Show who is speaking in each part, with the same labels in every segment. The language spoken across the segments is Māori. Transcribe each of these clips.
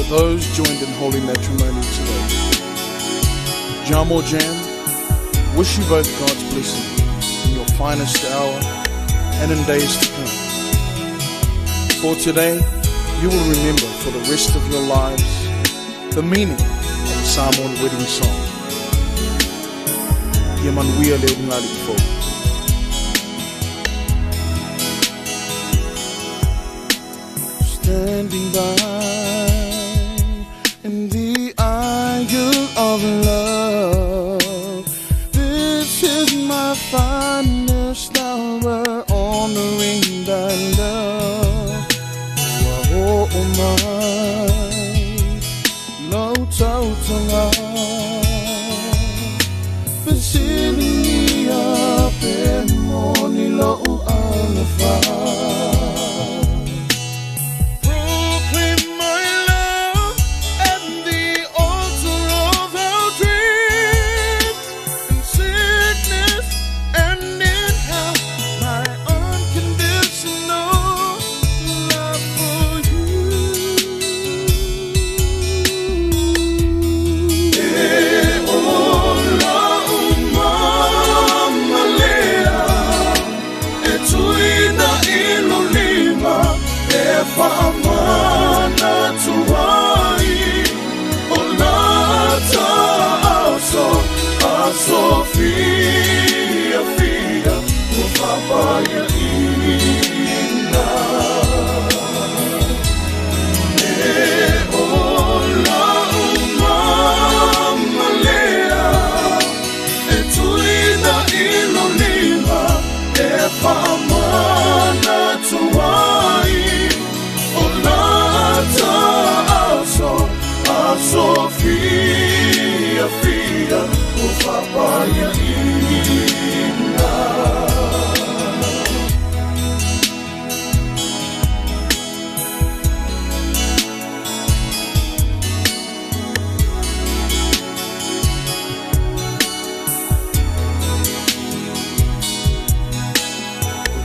Speaker 1: those joined in holy matrimony today. Jamo Jam, wish you both God's blessing in your finest hour and in days to come. For today, you will remember for the rest of your lives the meaning of the Samoan wedding song. Yemanuia le ungali fo. Standing by in the aisle of love, this is my finest hour, honoring thy love. Oh my, lo tau tonga, Basilia pe moni lo alafa. Famana tuai olata Sofia fia ufapaya ina ola umamalea etuina ilolima famana tuai Sofia fia ufapaya ina.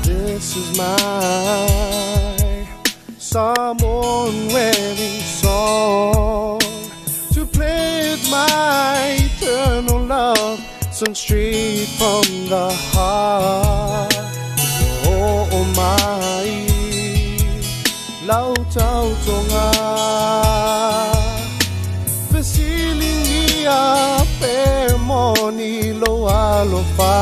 Speaker 1: This is my Samoan wedding song, to play with my eternal love, sung straight from the heart. Oh my, lau tau tonga, Basilia pe moni lo alofa.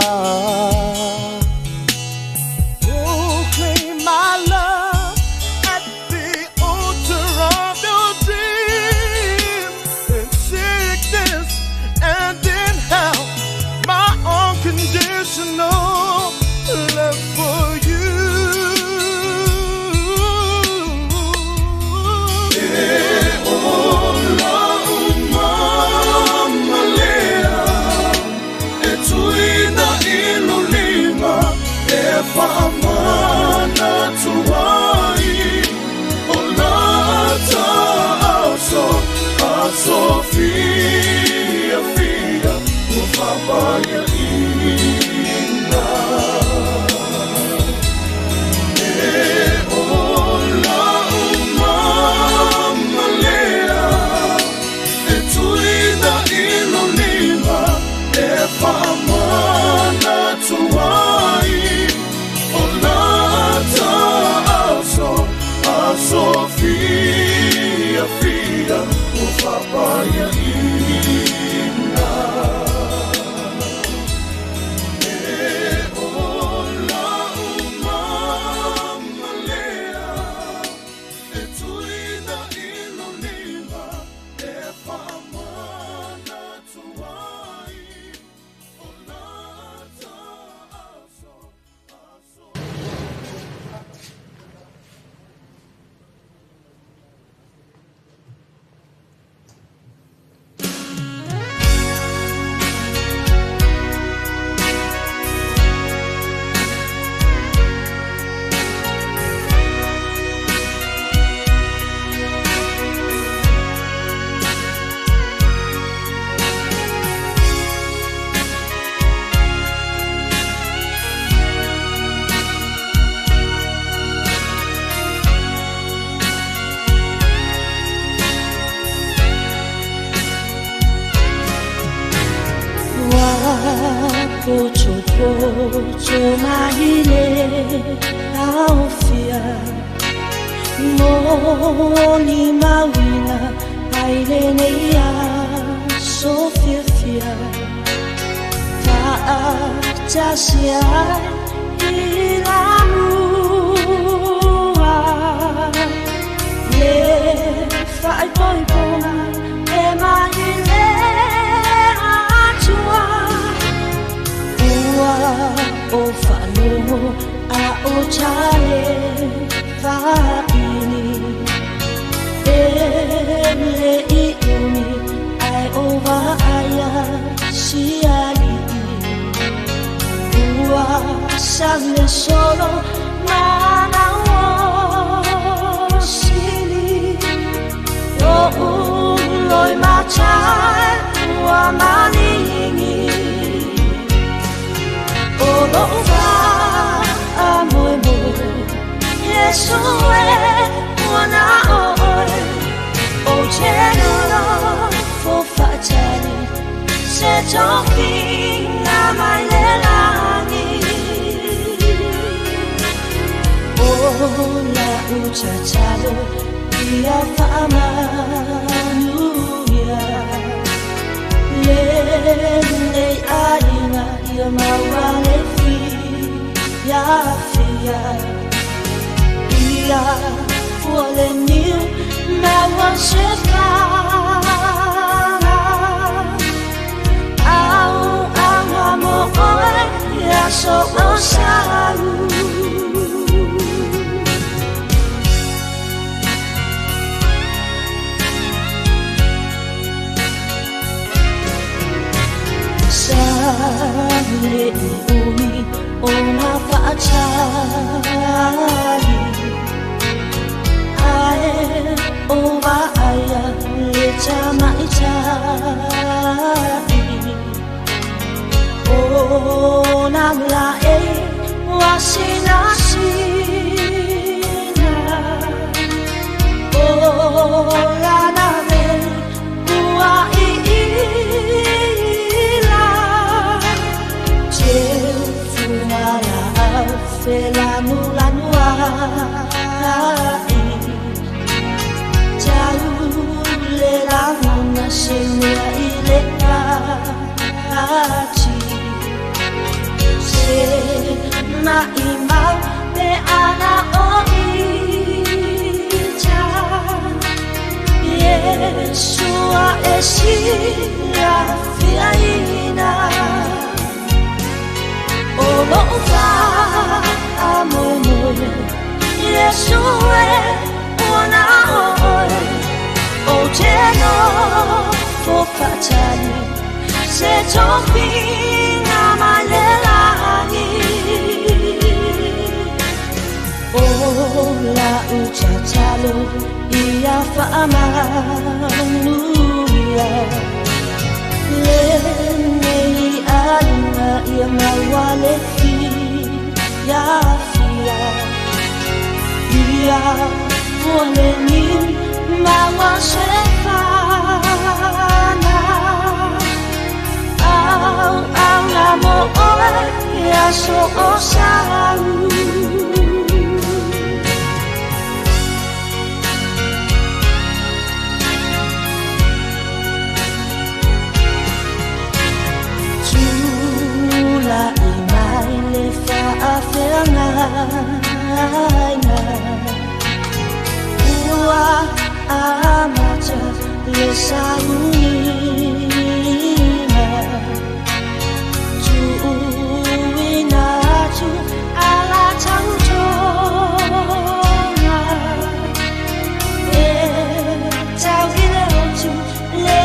Speaker 1: Proclaim my love at the altar of your dream, in sickness and in health, my unconditional love for you. Ola umamalea, etuina ilolima.
Speaker 2: cho mahile aufia moni mawina aileneia sofia fia ta jasia ilamua le fai poi bona e mahile atua o falo a o chale vaini ele iuni ai ova aya siali ua sale solo mana o sili o loi machai ua maningi Olova amoy mo Yesue wana oy O cheno fo fatali Se toki na mai lelangi Ola ucha chalo Ia fama nuya Lele aina ia mawale fi ya fia ia fuole niu mawa shefana au amo oe ya so osaru Sale umi ona facciali Ae ova aya le chama ichai Ona mla e wasina sina Ola na me ua Fela nulanwai Jaule la muna senya ileka achi Se maimau te ana oicha Yesua esira fiaina Olova amoy Yesue wana oy O cheno fo fatali Se toki na malelani Ola ucha chalo ia fama nuya Lenei alma ia mawale fi ya fia Ia fuole niu mawa shefana Au namo oe ia so osaru La imai le fa afernaina Ua amaja le saunina Tuina tu ala tautona E tau ile otu le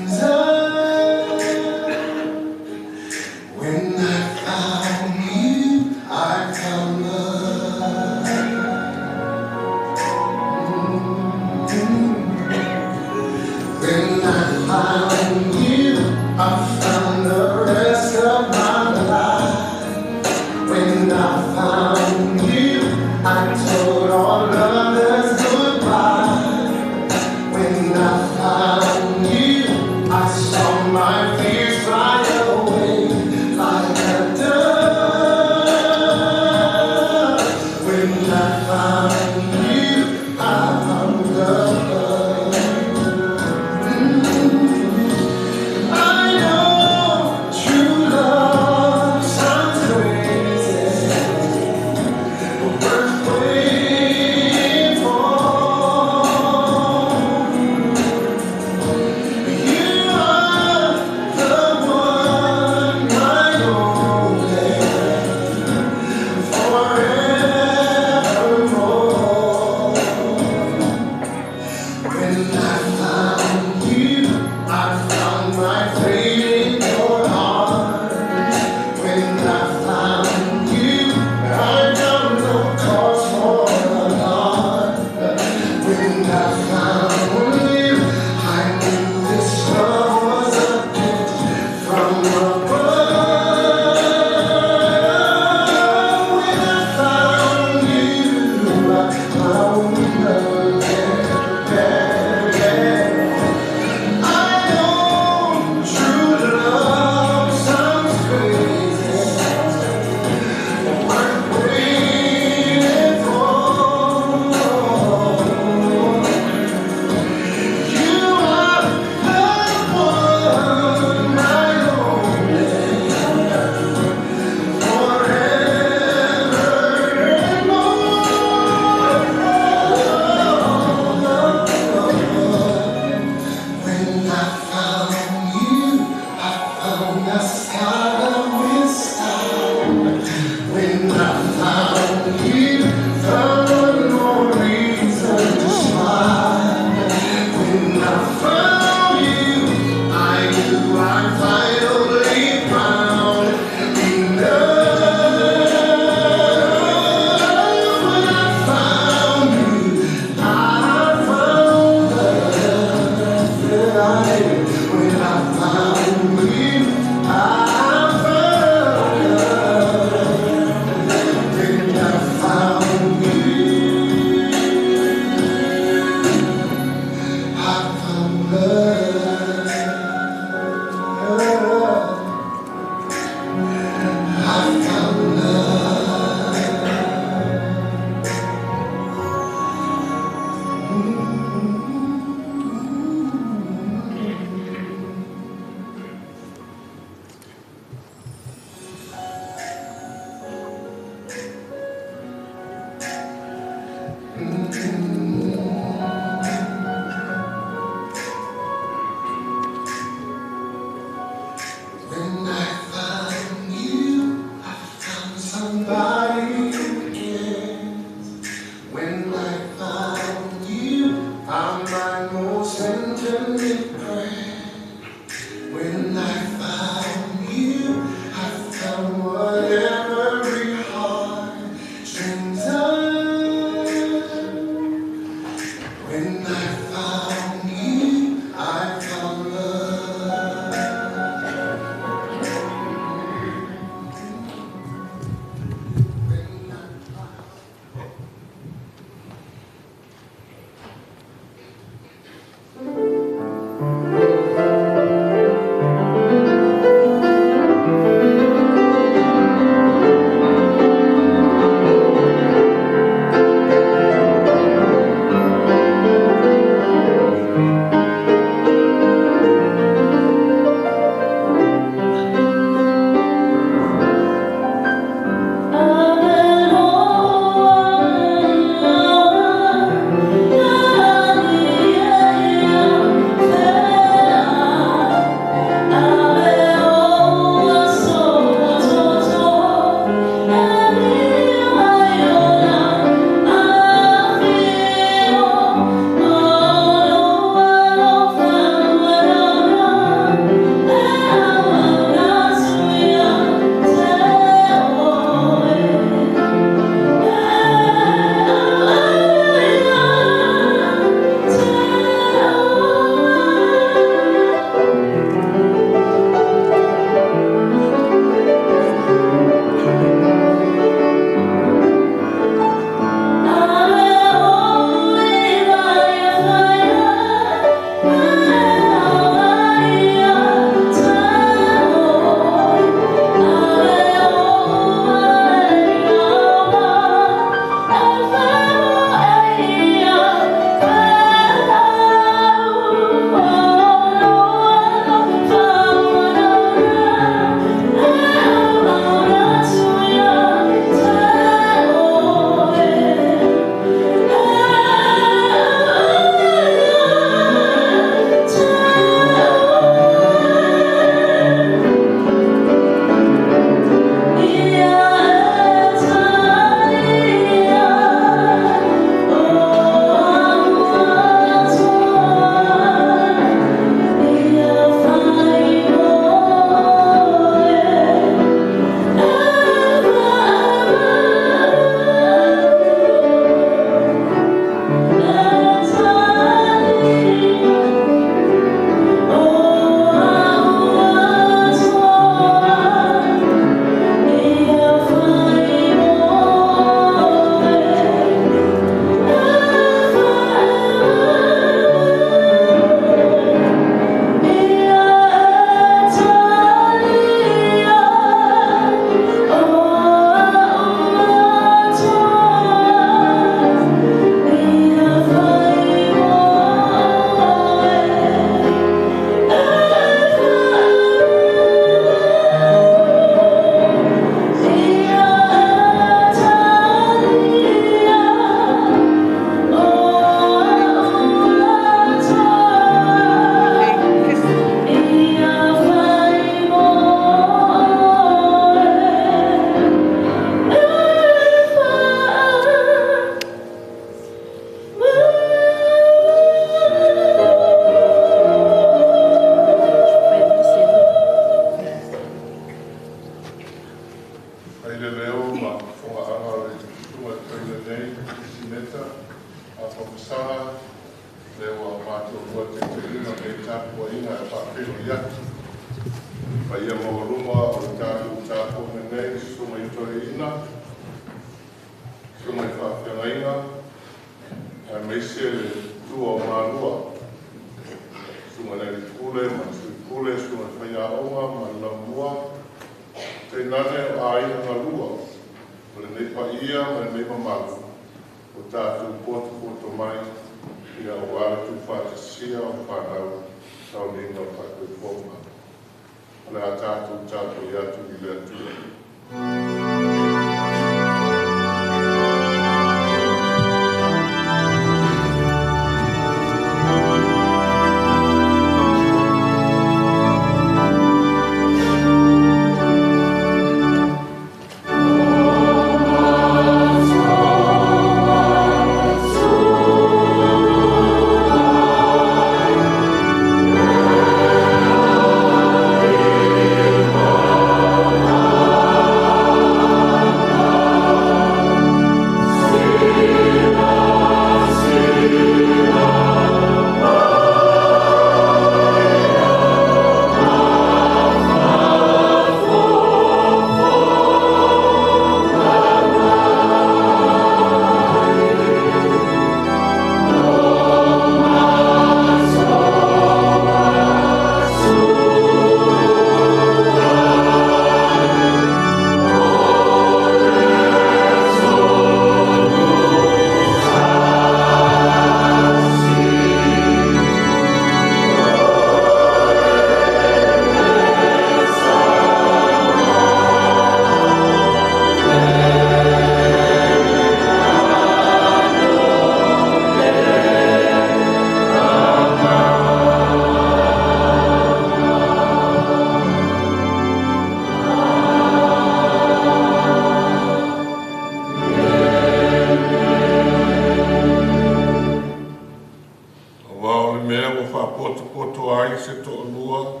Speaker 3: mo whapoto ai se to lua,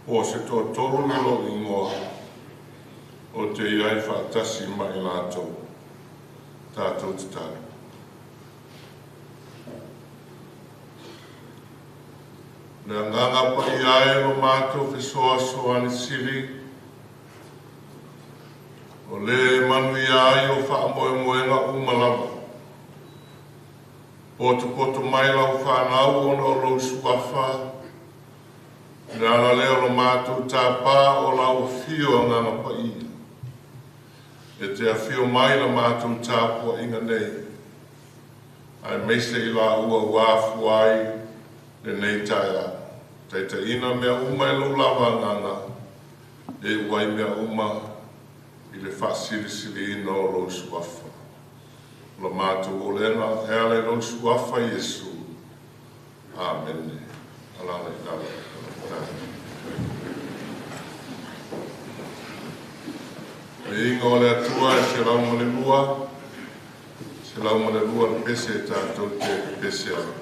Speaker 3: o se to tolu lo ingoa, o te iai whaatasi mai lātou, tātou te tālu. Nea nganga pa iai lo mātou whisoa soani siri, o le manu iai o whaamoemoenga umalawa. Poto mai lau whanau o no rou suafa, nea leo lo mātou tāpā o lau fio nganga pa ia. E te a fio mai la mātou tāpua inga nei. Ai meise i la ua wafu ai le nei taia. Teita ina mea uma e lo lava nganga. E uai mea uma i le whasirisiri ina o lo suafa. La mātou o lena e ale lo suafa Yesu. Amen. Alana i nara. E inga o le atua e se lau male lua. Se lau male lua le pese e tātou te pese ala.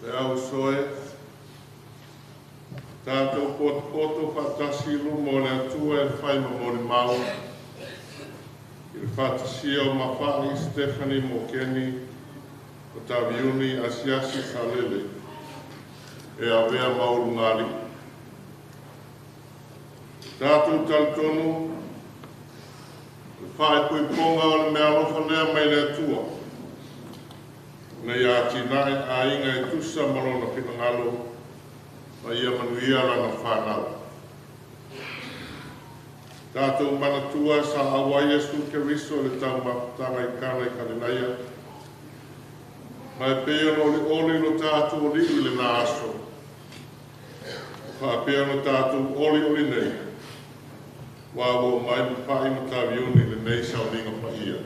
Speaker 3: Le au soe, tātou poto whatasi lumo le atua e whaima mo le mau. I le whatasi o Mafai Stephanie Mokeni, o Taviuni Asiasi Salele, e awea mauru ngari. Tātou taltonu, whae pui ponga o le mea lofa lea mai le atua. Nei a tinai a inga e tusa malona pina ngalo, ma ia manuia lana whanau. Tātou manatua sa awai Jesu Keriso le tau maputanga i kāna i karenaia. Mai pēa no le oli no tātou li i le nā aso. Wha pēa no tātou oli nei. Wawo mai Mafai Taviuni le nei sauninga whaia.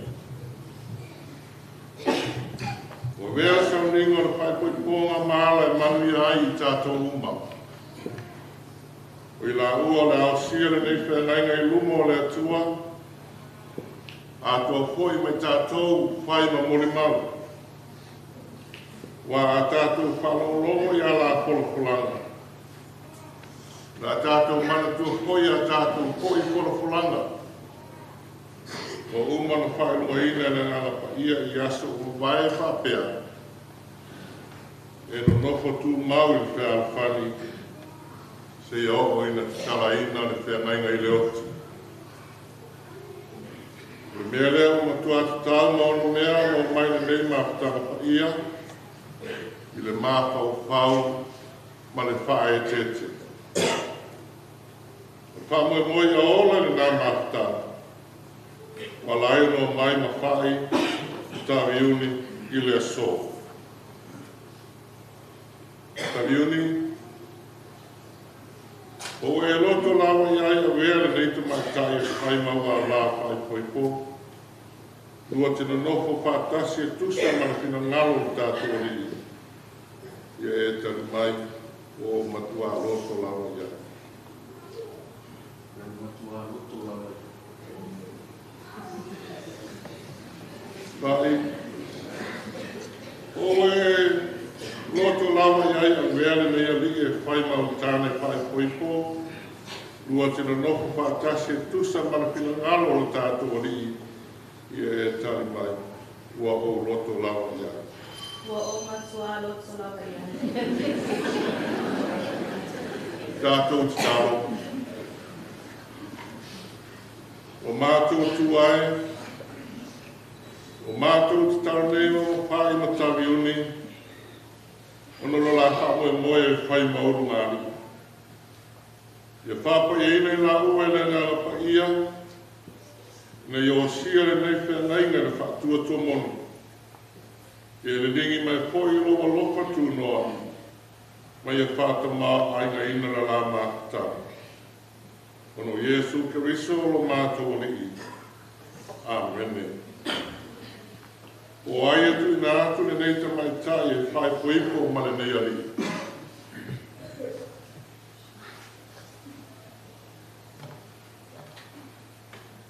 Speaker 3: O vea sauninga le whai pui pōnga maala e manu i ai i tātou umau. O i la ua le au sia le nei whengainga i lumo le atua. Atua foi mai tātou whai ma mori mau. Wa a tātou whalolongo i ala polopolanga. Na tātou manatua foi a tātou foi polopolanga. O umana whaeloa ina le ngana pa ia i aso o vae whapea. E no nofo tū mau i whea alwhani. Se ia o ina tala ina le whengainga i le oti. Le mea lea o matua atu tāu ma ono mea o mai le nei mafutanga pa ia. I le mafau whau ma le whae tete. Le whamoe moi a ola le nā mafutanga. Walai no mai Mafai Taviuni i le aso. Taviuni, o e loto lawa iai a wea le neita mai tai e whai maua la whai poipo. Lua tina nofo whātasi e tusa mana pina ngalo o tātua li. Ia e tani mai o matua loto lawa iai. Matua loto lawa iai. Vai, oe loto lawa iai a veale nei ali e whai mautane whai poipo. Lua tina nofo whātasi e tusa mana pina ngalo o tātua li. Ia e tari mai, ua o loto lawa iai.
Speaker 4: Ua o matua loto lawa iai.
Speaker 3: Tātou tau. O mātou tuai. O mātou te tau nei o Mafai Taviuni, ono la hapo e moe e whai mauru ngāri. Ia whāpa e ina i la ua e le ngāra pa ia, nei o sia le nei whengainga le whātua tua mono. E le dingi mai poi loa lofa tū noa, mai e whāta mā ainga ina la mātata. Ono Jesu Keriso lo mātou ni i. Amen. O ai atu i nā atu le neita mai tai e whai poipo ma le nei ali.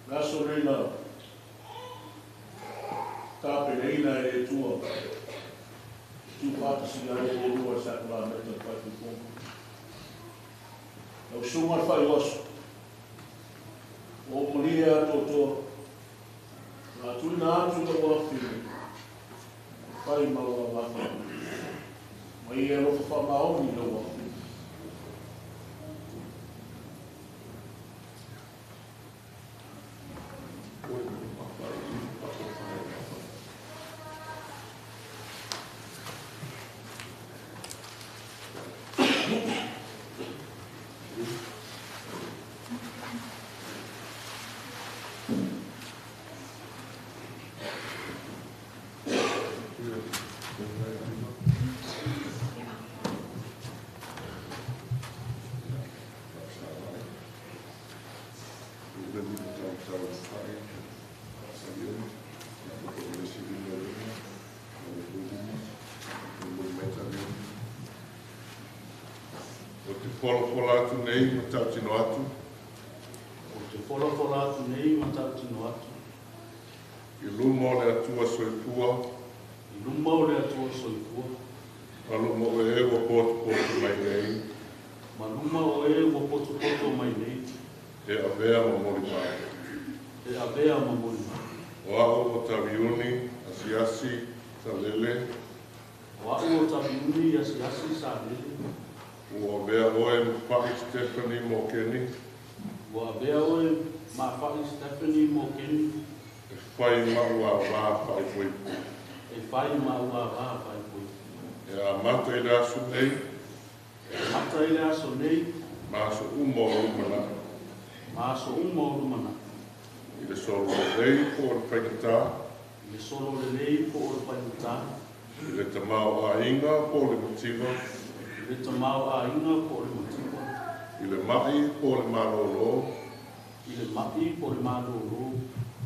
Speaker 5: Ngaso reina, tāpe reina e tua. Tu pata si ngare e rua sa kula meta whai poipo. Au sunga whai osu. O molia ato toa. Nā tui nā atu le oa whiri. Whai maua waka. Mai e rofa whamaoni le oa.
Speaker 3: Wholofola atu nei ma tau tino atu.
Speaker 5: O te wholofola atu nei ma tau tino atu.
Speaker 3: I lumo le atua soipua.
Speaker 5: I lumo le atua soipua.
Speaker 3: Ma lumo e wa poto mai nei.
Speaker 5: Ma lumo e wa poto mai nei.
Speaker 3: E avea ma mori mai.
Speaker 5: E avea ma mori mai.
Speaker 3: O ao o Taviuni, asiasi, salele.
Speaker 5: O ao o Taviuni, asiasi, salele.
Speaker 3: Ua mea oe Mafai Stephanie Mokeni.
Speaker 5: Ua bea oe Mafai Stephanie Mokeni.
Speaker 3: E whai maua wā whai pui.
Speaker 5: E whai maua wā whai pui.
Speaker 3: E a mata i rasu nei,
Speaker 5: Mata i aso nei,
Speaker 3: maso umo umana,
Speaker 5: maaso umo rumana.
Speaker 3: i le solo lei po le painata,
Speaker 5: I le solo le lei po o le painata.
Speaker 3: i le tamau a inga po le motiva,
Speaker 5: I le tamau a inga po o le motiwa.
Speaker 3: i le mai po le malolo,
Speaker 5: I le mapi po le malolo.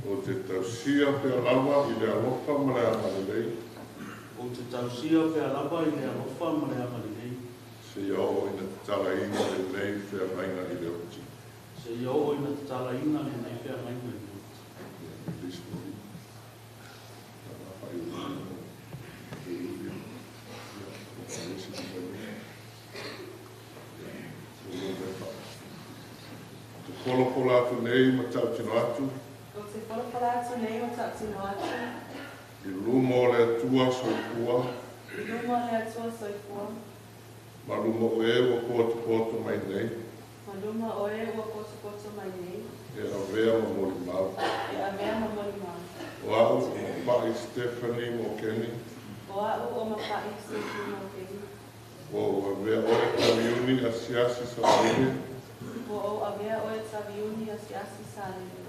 Speaker 3: o te tausia pe alawa i le alofa ma le amalelei,
Speaker 5: O te tausia pe alaba i le alofa ma le amalelei.
Speaker 3: se iao ina tala ina le nei fea mainga i le oti.
Speaker 5: Se iau ina te tala ina le nei pia mai mai.
Speaker 3: Te polo atu nei ma tau tino atu,
Speaker 4: O te whorapala atu nei o tātino atu,
Speaker 3: i lumo le atua soifua,
Speaker 4: I lunga le atua soifua,
Speaker 3: ma lumo o e o poto mai nei,
Speaker 4: ma luma o e ua poto mai nei,
Speaker 3: e a vea ma mori mau.
Speaker 4: e a mea ma mori mau.
Speaker 3: O au o pai Stephanie Mokeni,
Speaker 4: O au o mawhai se tino keni,
Speaker 3: o a vea o e Taviuni a siasi sa wane,
Speaker 4: o a mea o e Taviuni a siasi sālele,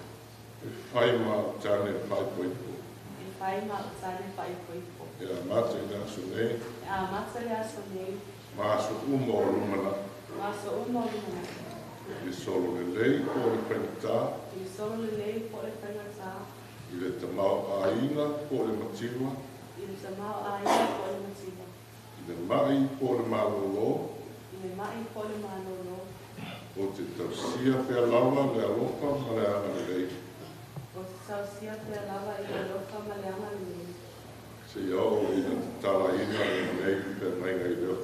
Speaker 3: e whai ma tane whai poipo.
Speaker 4: e whai ma o tāne whai poipo.
Speaker 3: E a mata i nasu nei,
Speaker 4: E a mata le aso nei,
Speaker 3: ma aso umo o lumana,
Speaker 4: ma so umo luna,
Speaker 3: i solo le lei po le penita,
Speaker 4: I solo le lei po le whaingatā,
Speaker 3: i le tamau a ina po le matiwa,
Speaker 4: I le tamau a ia po le matiwa,
Speaker 3: i le mai po le malolo,
Speaker 4: I le mai po le manolo,
Speaker 3: o te tausia pe alawa le alofa ma le ana le lei.
Speaker 4: o te tausia te alawa I le loka ma le ama le lei.
Speaker 3: Se iau i na tala ina le nei pe mainga i leo.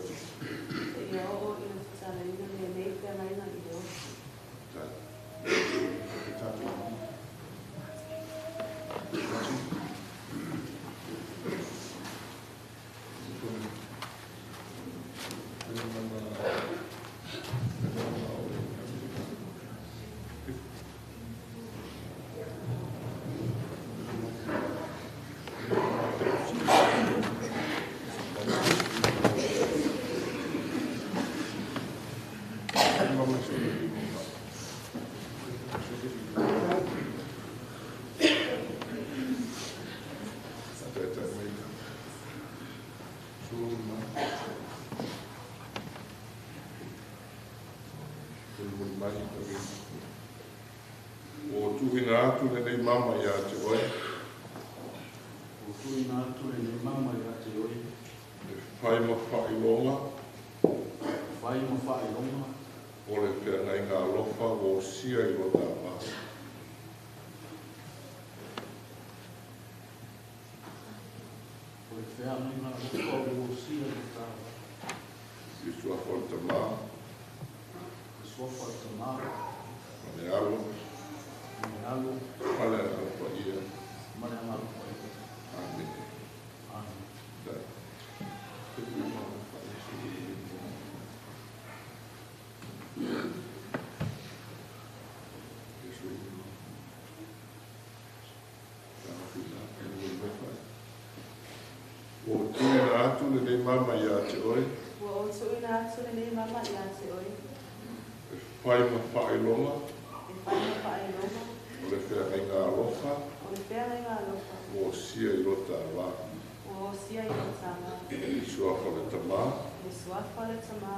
Speaker 4: E ia o I le tala ina le nei pe maina I leo. O tuhina atu le nei mama ia te oe,
Speaker 5: O tui nā ture ni mama i ate oi.
Speaker 3: e whai ma whai longa,
Speaker 5: Whai ma whai longa.
Speaker 3: o le pia nei ngā lofa o sia i rota ma.
Speaker 5: O le whea mai ngā roka o sia i tā.
Speaker 3: I sua whorta ma,
Speaker 5: E sofa i ta mā.
Speaker 3: ma ne alo,
Speaker 5: Me alo.
Speaker 3: ma le ana pa ia,
Speaker 5: Mare a maro koe.
Speaker 3: ame,
Speaker 5: Ane.
Speaker 3: dai. O tuhina atu le nei mama ia te oe,
Speaker 4: Ua o tui nā atu le nei mama I a te oi,
Speaker 3: e whai ma whai longa,
Speaker 4: e whai ma whai loma,
Speaker 3: o le pia nei ngā lofa
Speaker 4: o le pēr nei ngā loka,
Speaker 3: o sia i rota ma.
Speaker 4: o o sia I o tāma,
Speaker 3: I sua whole tamā,
Speaker 4: e suafa le tamā,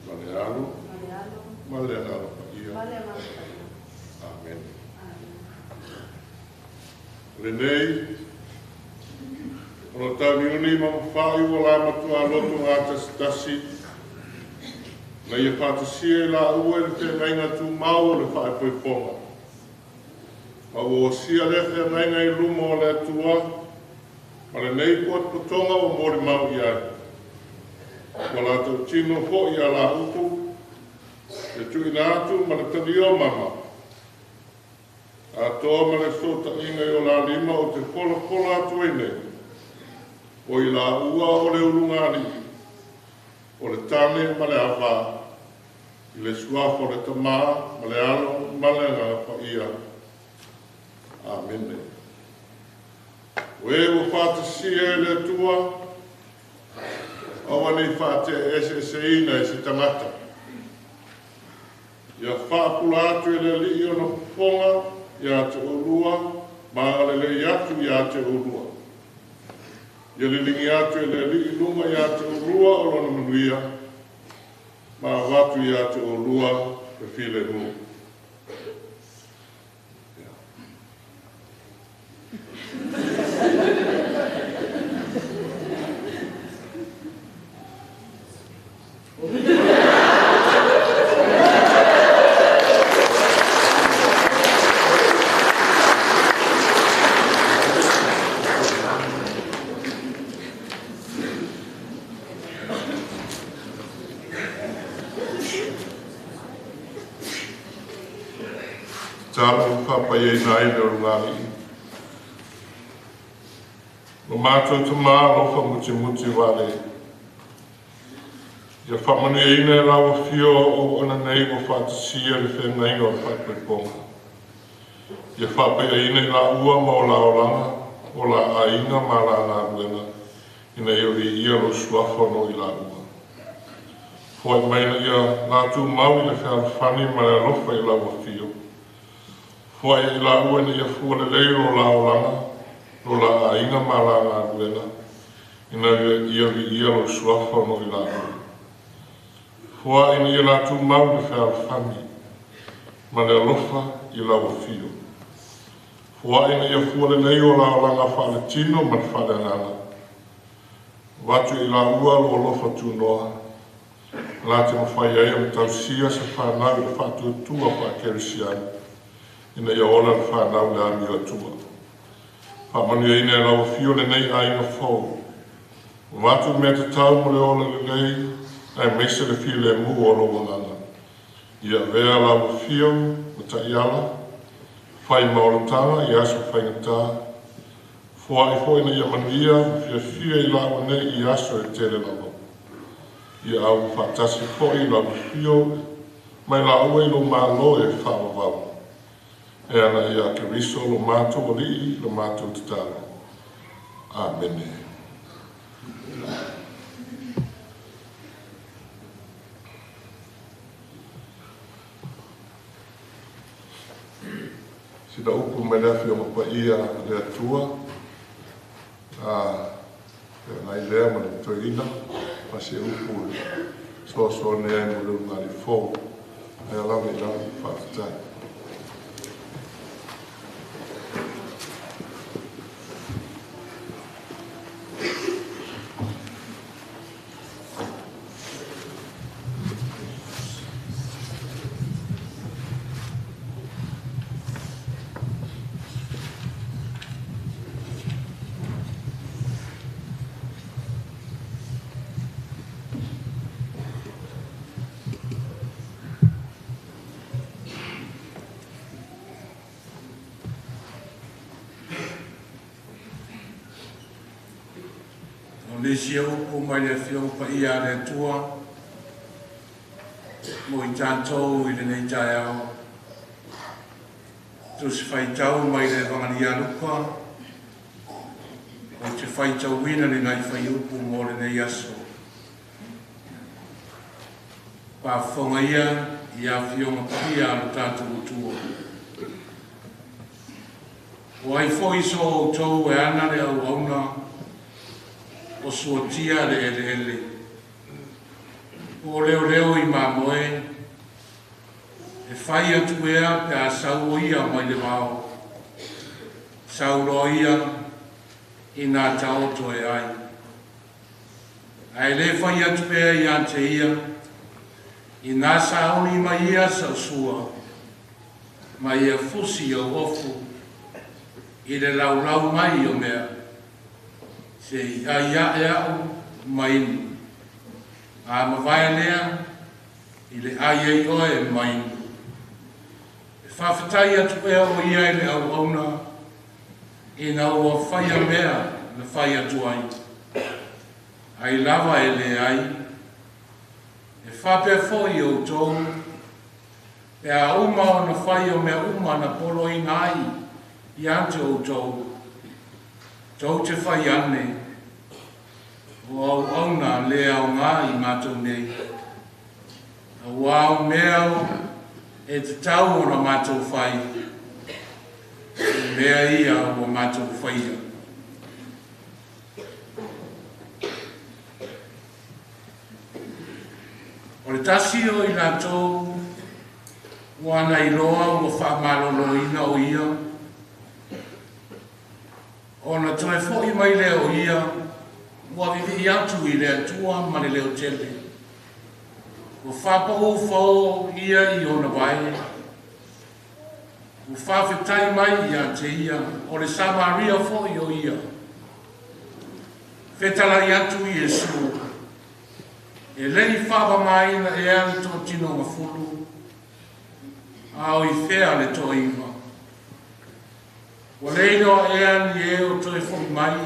Speaker 3: ma ne alo,
Speaker 4: ma le alo,
Speaker 3: ma le ana pa ia.
Speaker 4: ma le ama whaina.
Speaker 3: Amen.
Speaker 4: Amen.
Speaker 3: Lenei, ono Taviuni ma mawhai ua la matua loto ngā tasitasi, na ia pātasia I la ua le te ngainga tū mau le whae poi ponga. Ma ua sia le te ngainga I luma o le atua, ma le nei kuat putonga o mori mau I ai. Wa la tau tino ho I a la upu, e tui nā atu ma le tani o mama. A toa ma le sota inga I o la lima o te pola atu e nei. O I la ua o le urungani, o le tane ma le awha, I le suafo le tamā, ma le alo, male ngā pa ia. Amen. Wewe whātasia le tua, awa nei whāte ina e se tangata. Ia whāpula atu e le li o na ponga, ia te olua, ma le atu ia te olua. Ia le lingi atu e le li lunga ia te olua o lona manuia, ma watu ia te olua e while mu. Tāmu whapa iei nai le rungani. No mātou te mā lofa muti wale. Ia whamanu e ina e rawa whio o ana nei o whātasia le whengainga o whakwe ponga. Ia whapa e ina i la ua ma o la oranga, o la ainga ma la ngā ruena, ina e o i ia lo suafa no i la ua. Fwai maina ia nātu mau i le whani ma le lofa i la ua whio. Fwai i la ua ni ia fuale lei o la oranga, o la ainga ma la ngā ruena, ina ia lo suafa no i la ua. Fwai ni ia nātu mau i le whani, ma le lofa i la ua whio. Fwai ni ia fuale lei o la oranga whale tino ma whale ngana. Watu i la ua lo lofa tu noa, la te mawhai ai am tausia sa whanau i le whātua tua whakerisiani. Ina ia ola le whanau le ami o tua. Whamanu e ina e lau whio le nei ainga fau. Watu mea te tau mo le ola le lei, ai meise le whio le mu o lo wangana. Ia vea lau whio, o ta iala, whai maoratanga, i aso whaingatā. Fua i fo ina ia manuia, whia i lau nei i aso e tere lau. Ia au whatasi fo i lau whio, mai lau e lo malo e whawawau. E ana ia ke riso lo mātou o li, lo mātou te tāra. Amen. Sida upu me lefi o mapa ia le atua. Nai lea ma le toina, ma se upu so nea mo le ngari fōu. E alau ni lau whaafitai.
Speaker 6: Le sia upu mai le whio pa ia le tua, mo i tātou i le nei tai au. Tu se whai tau mai le wangani aluka, o te whai tau wina le ngai whai upu mo le nei aso. Pa whonga ia, i a whio pa ia le tātou utua. O ai fo so o tau e ana le au auna, o suatia le ele. O leo i mamoe, e whai atu ea pe a sau ia mai le mao. Sau roia i nā taoto e ai. Ai le whai atu ea i ante ia, i nā sauni mai ia sa sua, mai ia fusi o ofu, i le laulau mai o mea. Se ia e au mainu. A mawai lea, i le aia i oe mainu. E whawhatai atu ea o ia i le au auna, i na ua whaia mea le whai atu ai. Ai lava e le ai, e whapea fo i o tōu, Pea uma o na whai o mea uma na polo i nai i ante o tau. Tau te whai ane o au auna lea o ngā i mātou nei. A wāo mea e te tau o na mātou whai. Mea ia o mātou whaia. O le tasi o i nā tau wana i loa o whaamalolo ina o ia. O na toe fōi mai leo ia, wa vivi atu i lea tua mani leo tele. O whapau whao ia i ona vai. O whawhetai mai ia te ia, o le Samaria fōi o ia. Whetala i atu i Yesu. E lei whawa mai na e ale tō tino ma fulu. Ao i whea le tō iwa. O leino e ani e o toi whoi mai,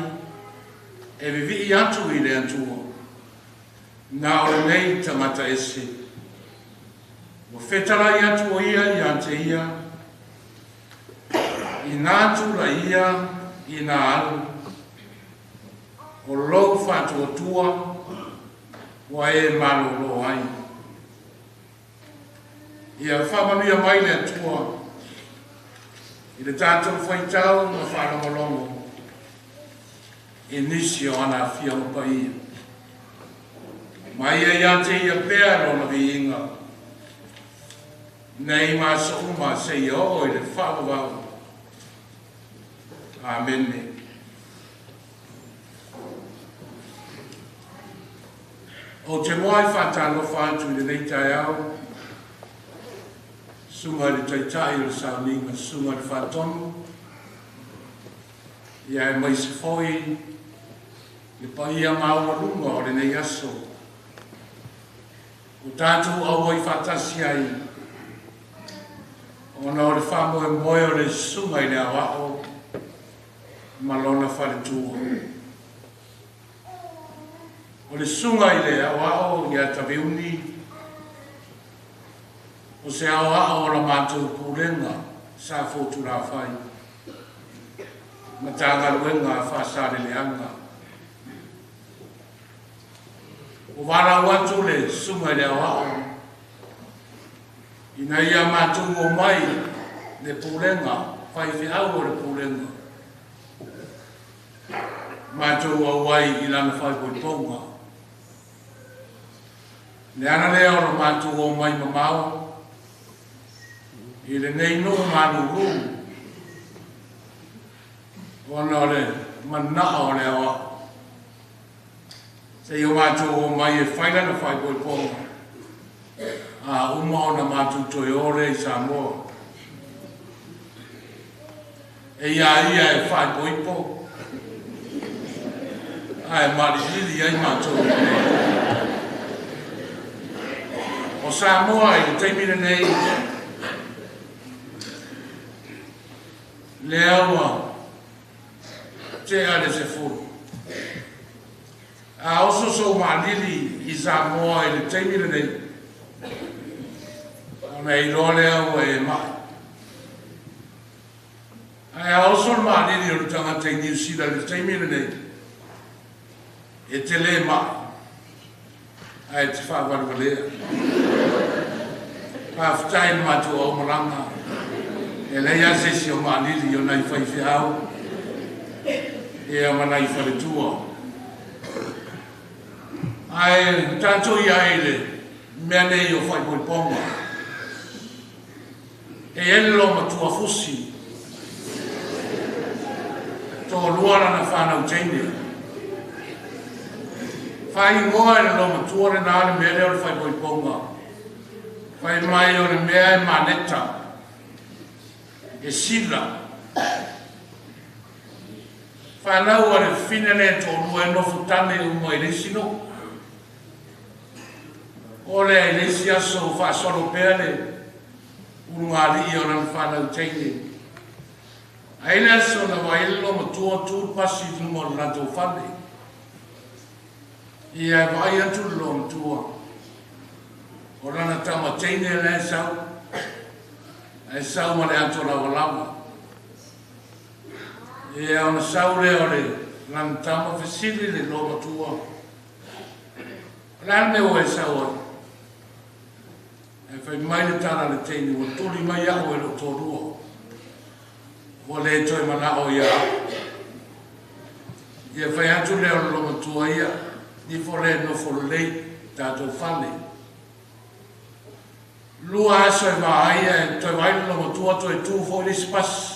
Speaker 6: e vivi i atu i le atua. Nā o le nei tamata ese. O whetala i atu o ia i ante ia, i nātu la ia, i nā alu. O lou whātu o tua, wa e malo lo ai. Ia whamamia mai le atua, i le tātou whaitau na whanamolongo, e nisi o ana fia o pai. Mai e ate ia pēro na vi inga, nei mā sa uma se i o i le whawawau. Amen. O te moai whatalo whātu i le nei tai au, sunga le taitai o sauninga, sunga le whatonu, ia e mai se foi, le paia maua lunga o le nei aso. O tātou au ai whatasi ai, ona o le whamoe moe o le sunga i le awao, malona whare tua. O le sunga i le awao i a Taviuni, o se awao o la mātou kūrenga sa fōtu rā whai. Ma tāga ruenga a whasare le anga. O wara watu le sunga i le awao, ina ia mātou o mai le pūrenga, whai whiau o le pūrenga. Mātou o wai i lana whai poi ponga. Le ana lea o mātou o mai mamau, i le nei no manu ru, ona o le manaa o le awa. Se i o mātou o mai e whailana whai poi ponga, a uma o na mātou toi ore i Samoa. E ia e whai poi ponga. Ai mari lili ai mātou. O Samoa i teimina nei, le aua, te ale se furu. A oso so malili i Samoa i le teimina nei, ona i roa le aua e mai. A oso malili o le tangata i New Zealand i teimina nei, e te le mai. Ai te whaawarukalea. Whaafutai mātua o maranga. E lei asesi o mālili o nei whaiwhiau. E a manai wharetua. Ai tātou i aile, mea nei o whaipoiponga. E elo matua fusi. Tō luara na whanau teine. Whai ngoa e loma tuare nā le mea leo le whai poiponga. Whai mai o le mea e maneta. E sila. Whanau a le whine tō lua e nofu tane u mo e leisino. O le e leisi aso whaasoro pēr le unga li o nan whanau teine. Aile aso na waile loma tua tūpasi lumo le nato whane. Ia vai atu lom tua. O rana tama teine le sau. e sau ma le ato lava. E ona sau le o le lantama fesili le loma tua. Lal me o e sau o. E fai mai le tana le teini, o tuli mai au e lo torua. O le toi mana o ia. Ia fai atu le o loma tua ia, ni fo le no fo lei tato fale. Lua aso e maia e toi vai le loma tua toi tu fo le spas.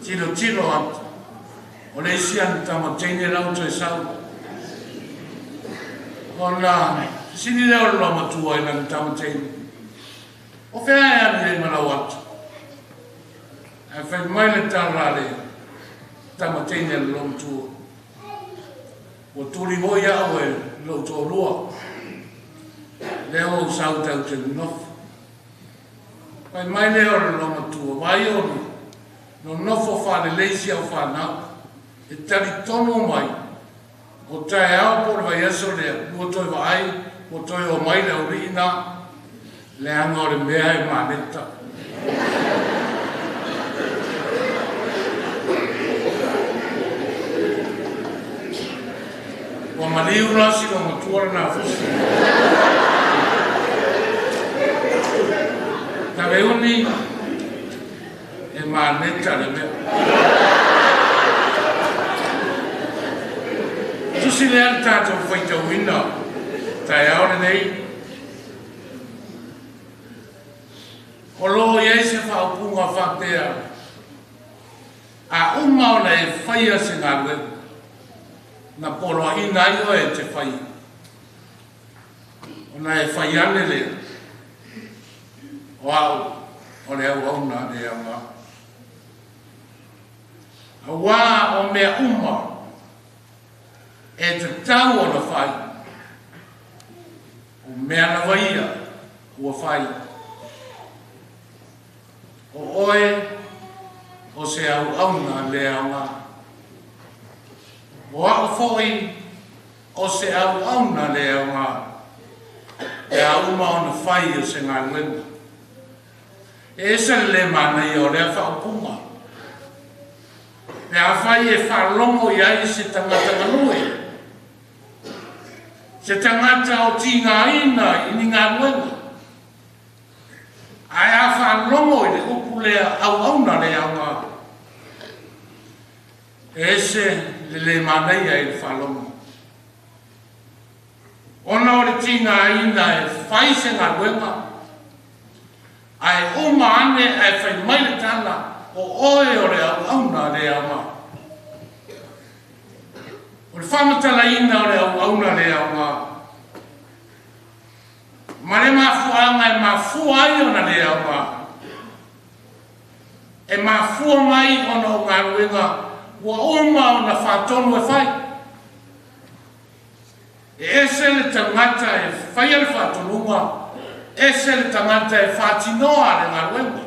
Speaker 6: Tilo tilo atu. O le isi anu tama teini lau toi sau. Ona, sini leo loma tua i lang tama teini. O whea e anu le manau atu. E whai mai le tala le tama teini le loma tua. O tuli hoi au e lau tō lua. Leo o sau tau te nofu. Whai mai leo le loma tua. Vai onu. No nofo whare leisi au whanau. E tari tono mai. O tae au por vai aso lea. Lua toi vai. O toi o mai leo rina. Le anga o le mea e maneta. O mariu rasi o matuara na fusi. Taviuni e maneta le mea. Tusi le al tato whaita wina. Tai aore nei. O lo iei se whaupunga whaktea. A umaona e whaia se ngā webu. Na polo ina io e te whai. Ona e whai ane lea. O au, o le au auna le au ngā. A wā o mea uma e te tau o na whai. O mea na waia ua whai. O oe o se au auna le au ngā. O ako fōi o se au auna le au ngā. E au maona whai o se ngā luenga. E esa le mana i o rea whaupunga. E a whai e whalongo i ai se tangata nganui. Se tangata o ti ngā ina i ni ngā luenga. Ai a whalongo i le upu lea au auna le au ngā. E ese le manai ai le whalongo. Ona o le tinga ina e whai se ngā luenga. Ai uma ane e whai mai le tana o oe o le au auna le au ngā. O le whamatala ina o le au auna le au ngā. Ma le mafuanga e mafua ai ona le au ngā. E mafua mai ona o ngā luenga. Ua uma o na whātonu e whai. E ese le tangata e whai ale whātonunga. Ese le tangata e whātinoa le ngā luenga.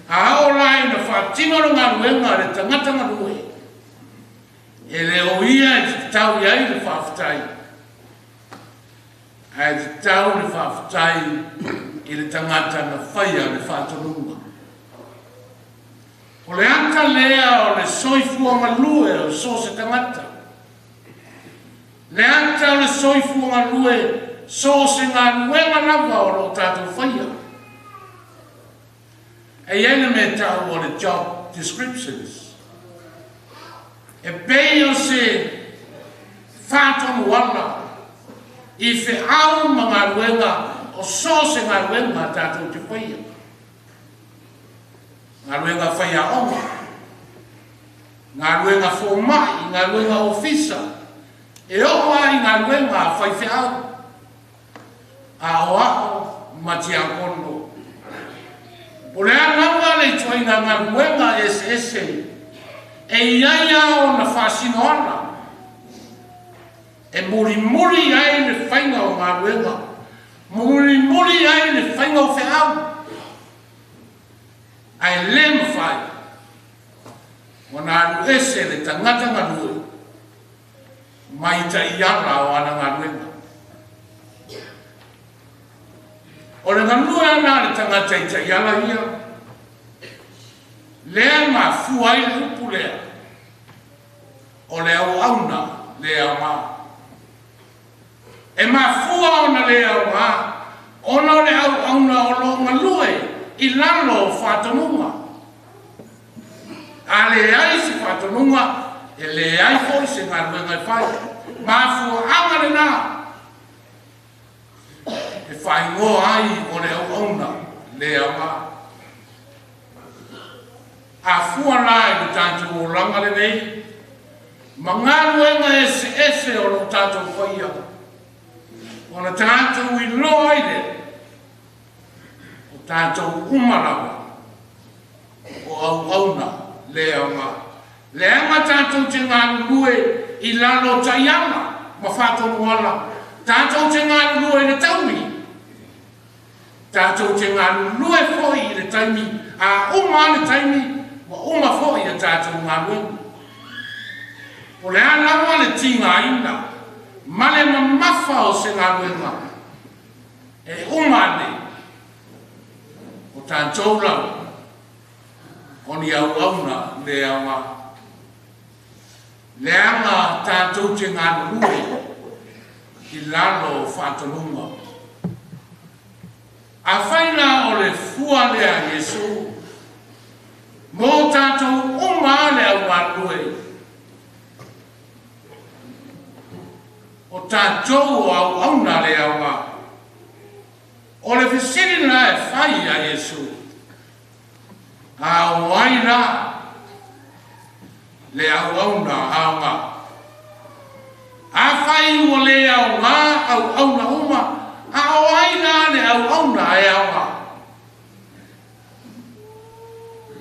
Speaker 6: A o lai na whātino le ngā luenga le tangata ngā rue. E le o ia e te tau iai le whāwhitai. A e te tau le whāwhitai i le tangata na whai ale whātonunga. O le anta lea o le soifua malue o so se tangata. Le anta o le soifua malue so se ngā nuenga lava o lo tātou whaia. E iene me tau o le job descriptions. E pei o se whātonu wala i whi au ma ngā nuenga o so se ngā nuenga tātou te whaia. Ngā ruenga whaia onga, ngā ruenga whomai, ngā ruenga ofisa, e oa i ngā ruenga whai whiau, a o ao mati a kondo. O le anawa le toina ngā ruenga ese, e iaia o na whasino ana, e muri ai le whainga o ngā ruenga, muri ai le whainga o whiau, ai le mawhai. O nā aru ese le tangata ngā rue. Mai ta i ara o ana ngā ruenga. O le ngalua ana le tangata i ta iala ia. Lea ma fua i le upu lea. O le au auna lea ma. E ma fua ona lea o ma. Ona le au auna o lo ngalue i lalo whatonunga. A le ai si whatonunga e le ai foi se ngā ruenga i whai. Ma fua anga le nā. E whai ngō ai o le au auna lea ma. A fua lai ku tātou o langa le nei. Ma ngā ruenga ese o lo tātou whaia. O na tātou i loa i le. O tātou umarawa. O au auna lea ma. Lea ma tātou te ngā lue i lalo taiama. Ma whātonu ala. Tātou te ngā lue i le taumi. Tātou te ngā lue foi i le taimi. A uma le taimi. Wa uma foi a tātou ngā lue. O le alawa le tinga ina. Male ma mafa o se ngā lue ma. E uma le. O tātou lau. O ni au auna le awa. Le anga tātou te ngā lue. I lalo whatonunga. A whaina o le fua lea Jesu. Mō tātou uma le au ngā lue. O tātou au auna le awa. O le whisiri la e whai a Jesu. A o aira le au auna aunga. A whai ua le au ngā au auna uma. A o aira le au auna e aunga.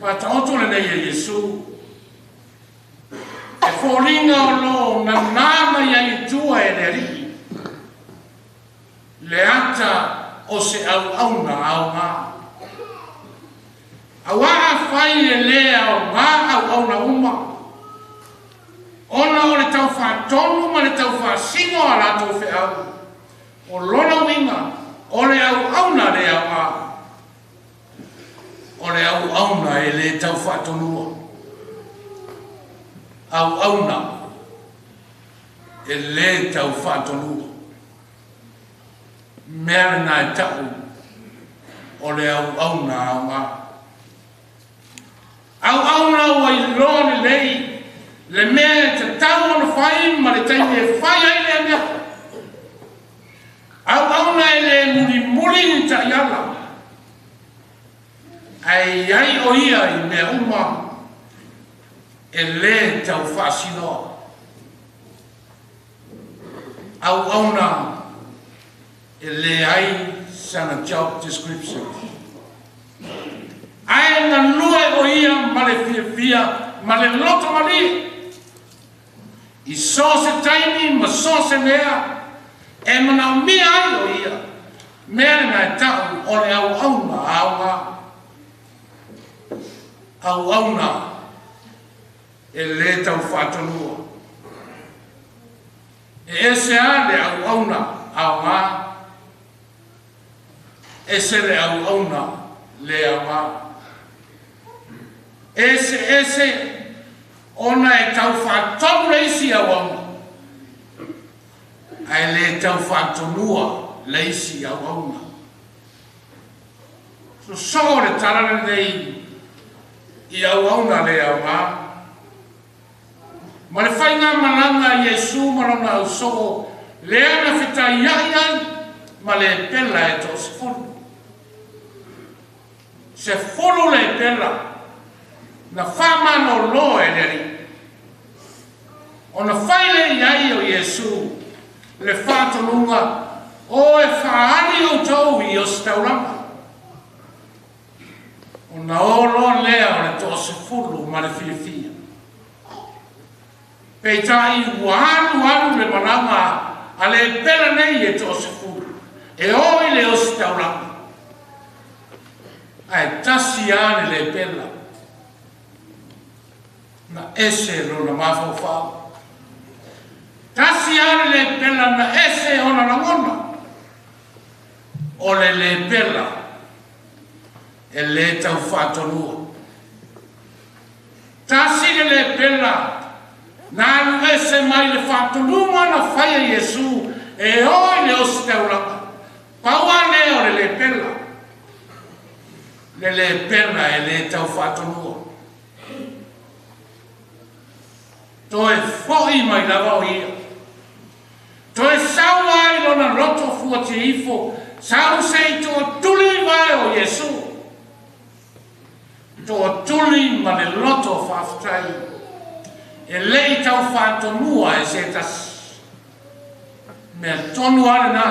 Speaker 6: Pa ta oto le nei e Jesu. E fōringa o lo na nāma ia i tua e le ri. Le ata o se au auna aunga. A waa whai e lea o ngā au auna uma. Ona o le tau whātonu ma le tau whāsingo a lato whi au. O lona winga, o le au auna le au a. O le au auna e le tau whātonua. Au auna e le tau whātonua. Mea nai tau o le au auna au a. Au auna o i lone lei. Le mea te tau ona whai ma le taimi e whai ai lea mea. Au auna e le muni muri ni ta iala. Ai ai o ia i mea uma e le tau whasinoa. Au auna e le ai sana job description. Ai na lue o ia ma le fia ma le loto ma li. I so se taimi ma so se mea. E mana mea ai o ia. Mea ngai tau o le au auna aunga. Au auna e le tau whatonua. E ese a le au auna aunga. Ese le au auna le aunga. Ese ona e tau whatonu leisi au auna. Ai le tau whatonua leisi au auna. So le tarare nei i au auna le au ngā. Ma le whainga malanga Jesu marana au so le ana whita iai ma le pela e to se fulu. Se fulu le pela. Na whamano lo e neri. O na whaile iai o Jesu le whatonunga o e whaari o tau i o stauranga. O na olo lea o le to se fulu ma le whiawhia. Pei tai anu le malanga a le pera nei e to se fulu. E oi le o stauranga. Ai tasi ane le pera. Na ese lo na mafau. Tasi ane le pera na ese ona na ngona. o le pela e le tau whatonua. Tasi le pela na luese mai le whatonua na whaia Iesu e oi le osi tauranga. Paua leo le pela. Le pela e le tau whatonua. Toe foi mai lava o ia. Toe sau ai lona roto fua te ifo. Sau sei toa tuli vai o Iesu. Toa tuli ma le loto whaftai. E lei tau whatonua e se tas. Mea tonu are nā.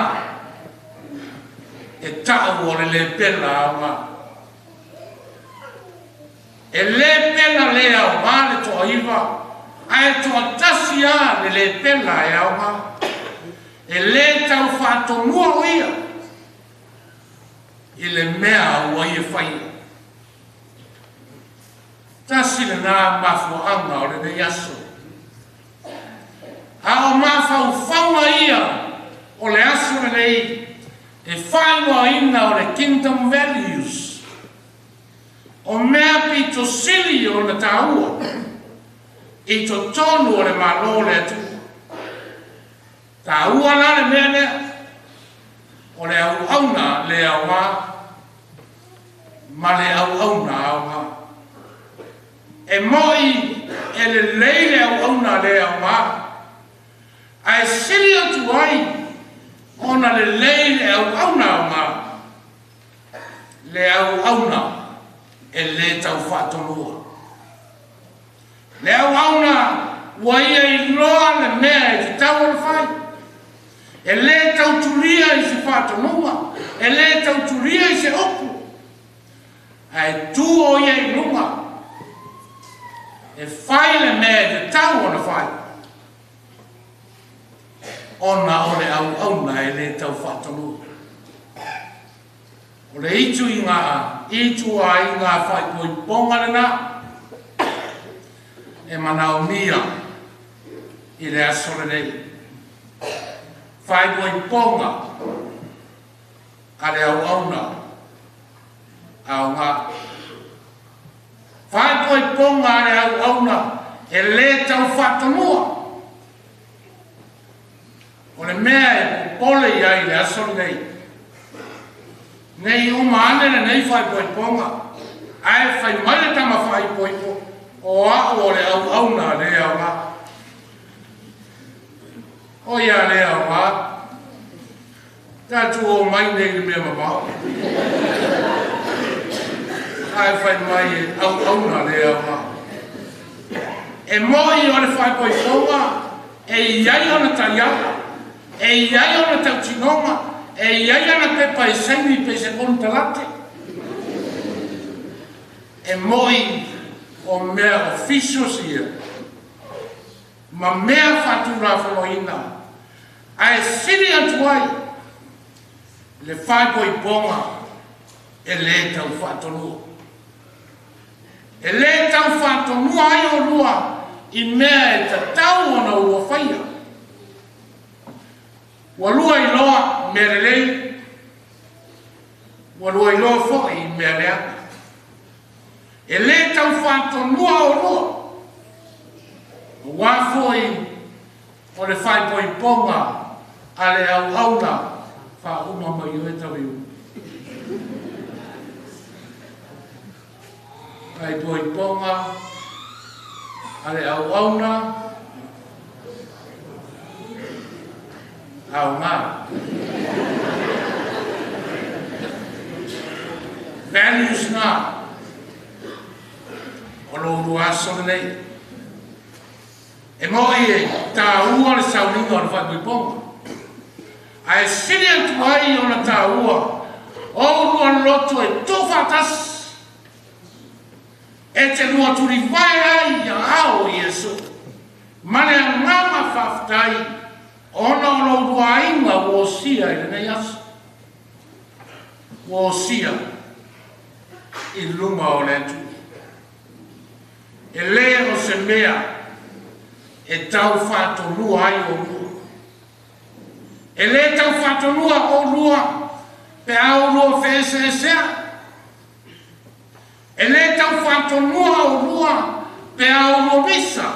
Speaker 6: E tau o le pela au ngā. E le pela le au ngā le toa iwa. Ai toa tasi a le pela e au ngā. E le tau whatonua o ia. I le mea ua ia whaia. Tasi le nā mafuanga o le ne yaso. A o mafau whaunga ia o le aso le nei. E whaingoa ina o le kingdom values. O mea pito sili o na taua. I to tonu o le malo le atu. Taua la le mea nea. O le au auna le au ngā. Ma le au auna au ngā. E moi e le leile au auna le au ngā. Ai sili atu ai. Ona le leile au auna au ngā. Le au auna e le tau whatonua. Le au auna ua ia i loa le mea e te tau ala whai. E le tau turia i se whatonua. E le tau turia i se opu. Ai tu o ia i lunga. E whai le mea e te tau ala whai. Ona o le au auna e le tau whatonua. O le itu i ngā, itu a i ngā whai poi ponga le nā. E mana o mia i le asore nei. Whai poi ponga a le au auna au ngā. Whai poi ponga a le au auna e le tau whatonua. O le mea e pole ia i le asore nei. Nei uma anere nei whai poi ponga. Ai whai maile tama whai poi ponga. O a o le au auna le au ngā. O ia le au ngā. Tātu o mai nei le mea mamau. Ai whai mai e au auna le au ngā. E moi o le whai poi ponga. E iai o na tariaka. E iai o na tautinonga. E iai ana pepa e saini pe se kontalate. E moi o mea officials ia. Ma mea fatura whaloina. Ai siri atu ai. Le whai poi ponga. E le tau whatonua. E le tau whatonua ai o rua. I mea e ta tau ona ua whaia. Walua i loa merelei. Walua i loa fo i merelea. E le tau whatonua o roa. O wafoi o le whai poi ponga a le au auna wha uma mai o e tawiu. Whai poi ponga a le au auna au ngā. Values ngā. O lo rua asore nei. E moi e tā ua le sauninga o le whai poi ponga. A e siri atu ai o na tā ua. O rua loto e tōwhatas. E te rua turi vai ai a ao Iesu. Mane a ngama whaftai. Ona o lo rua inga o sia i le nei asu. O sia. I lunga o le tu. E lea o se mea e tau whatonua ai o rua. E le tau whatonua o rua pe au lua whesesea. E le tau whatonua o lua pe au lua misa.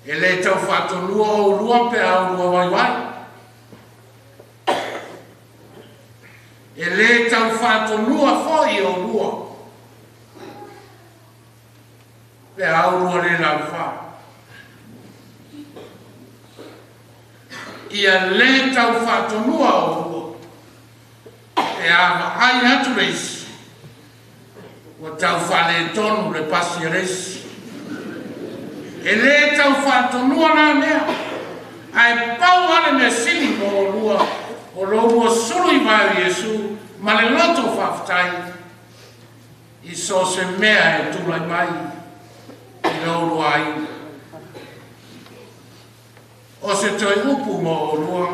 Speaker 6: E le tau whatonua o lua pe au lua waiwai. E le tau whatonua foi o lua pe au lua le lau wha. Ia le tau whatonua o lua e ama ai atu reisi o tau whale tonu le pasi reisi e le tau whatonua na mea ai pau ane me sini mo o lua o lua suru i vai Yesu ma le loto whaftai i so se mea e tulai mai i loro ai o se toi upu mo o lua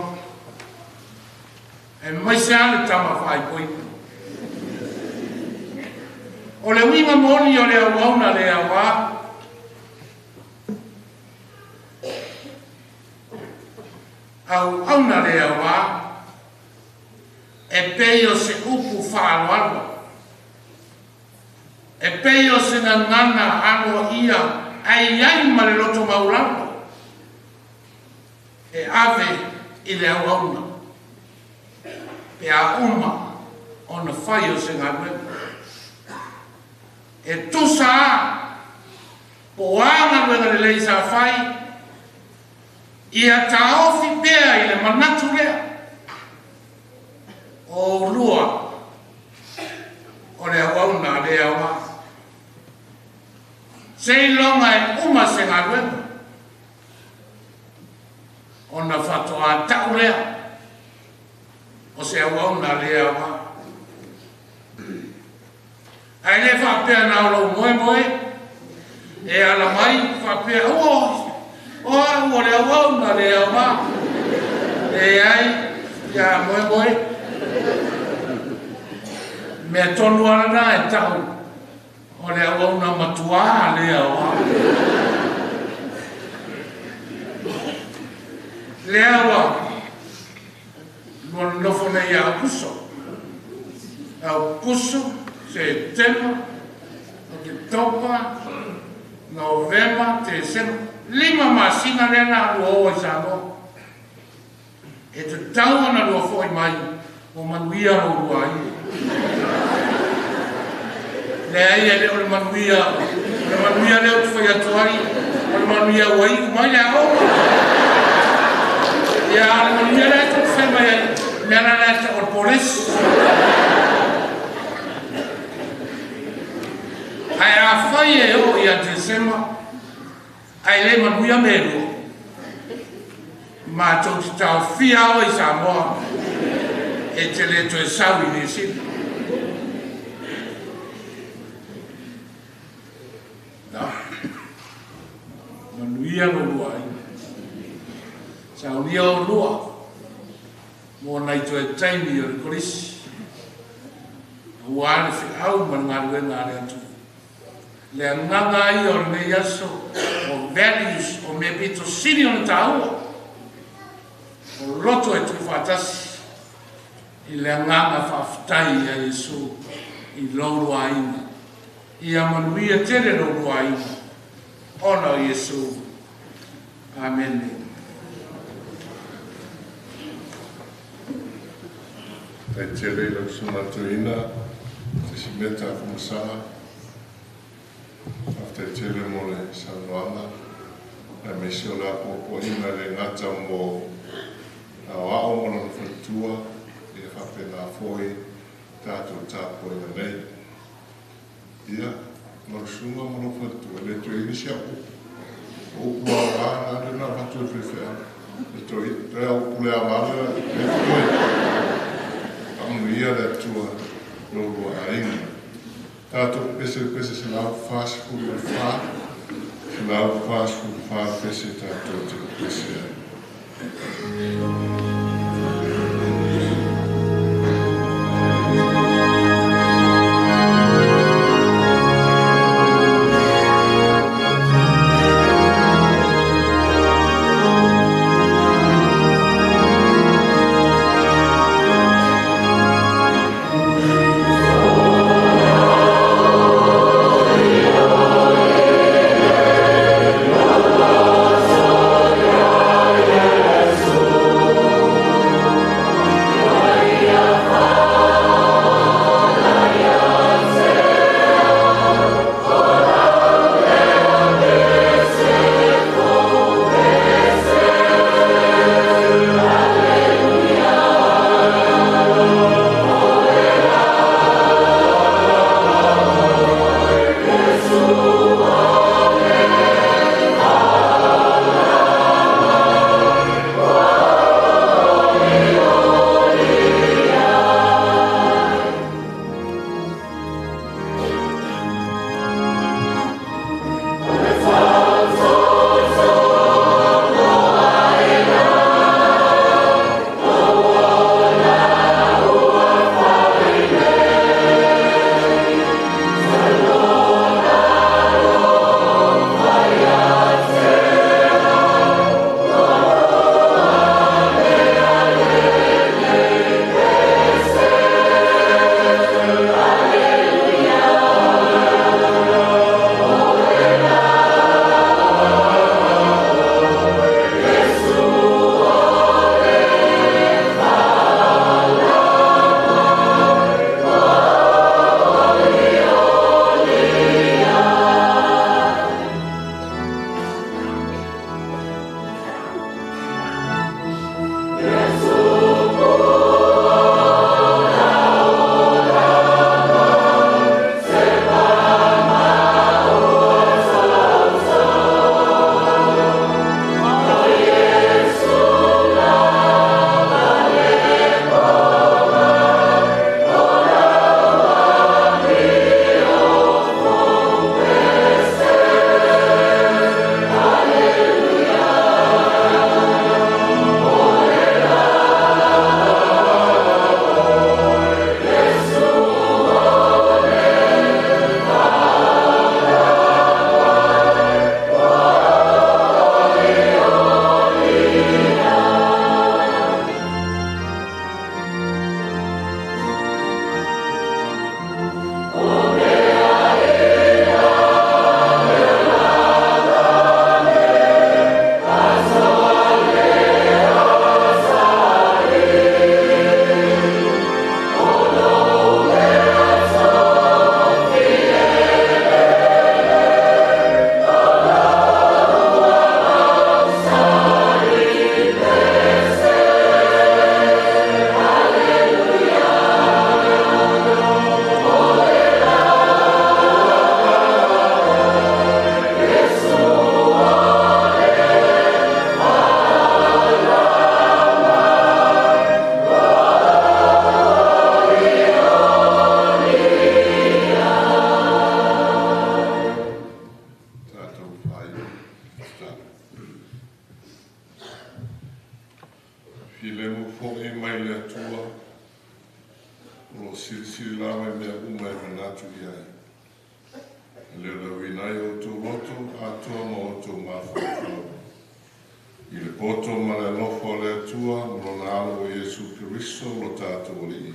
Speaker 6: e mai se ale tama whai poi o le winga moni o le awauna le awa au auna le awa e pei o se upu whaaloalo e pei o se ngana ano ia ai ma le loto maulano e ave i le awauna pe a uma o na whai o se ngā e tusa po anga wega le leisa whai ia taofi pea i le manatu lea o lua o le awauna le awa sei longa e uma se ngā wega ona whatoa tau lea o se awauna lea wa. Ai le whapea na olo moe e ala mai whapea o le awauna lea wa. E ai, ia moe mea tonu ana e tau o le awauna matua lea wa. Lea wa, nofo nei au puso. Au puso, se tema, o ke topa, novema, te sema. Lima masina lena lua o isano. E te tau ana lua foi mai, o manuia o lua ai. Lea ia leo le manuia leo tu foi atuari, o le manuia wai, mai lea o. Ia ala manuia lea tu foi mai, me ana lea te o polis. Ai a fai e o ia te sema, ai le manuia mero. Ma tau te tau fia o i Samoa, e te le to e sawi ni sini. No. Manuia no lua ai. Saunia o lua. Mo nai to e taimi o le korisi. Ua ale fi au man ngā le atu. Le nganga ai o le mei aso, o values, o me pito sini o le taua. O roto e tu whatasi. I le nganga whaftai a Yesu i loro aina. I a manuia tere loro aina. Ona o Yesu. Amen.
Speaker 3: Tai tere lau sumatuina, te si meta fumasaha. After tere mo le sanuanga, na me si o la popo ina le ngata mo a wao mo na whatua, e whape na foi, tātou tāpo ina nei. Ia, marusunga mo na whatua, le tue inisi aku. O kua wāna, le na whatua whiwhea. Le tue rea o kule a mana, le tue. Ia le tua loro a inga. Tātou pese se lau fast food le wha. Se lau fast food wha pese tātou te pese. ki le mu fongi mai le atua, lo siri lawa i mea uma e manatu i ai. Le lawinai o tō roto, atoa ma o tō Mafai Taviuni. I le poto ma le nofo le atua, mo na alo o Yesu Kiriso lo tātou li i.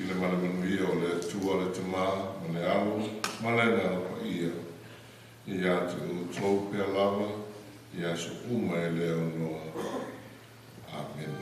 Speaker 3: I le mana manuia o le atua le tamā, ma le alo, ma le ngā pa ia. I ate o tō pia lava, i aso uma e leo noa. Amen.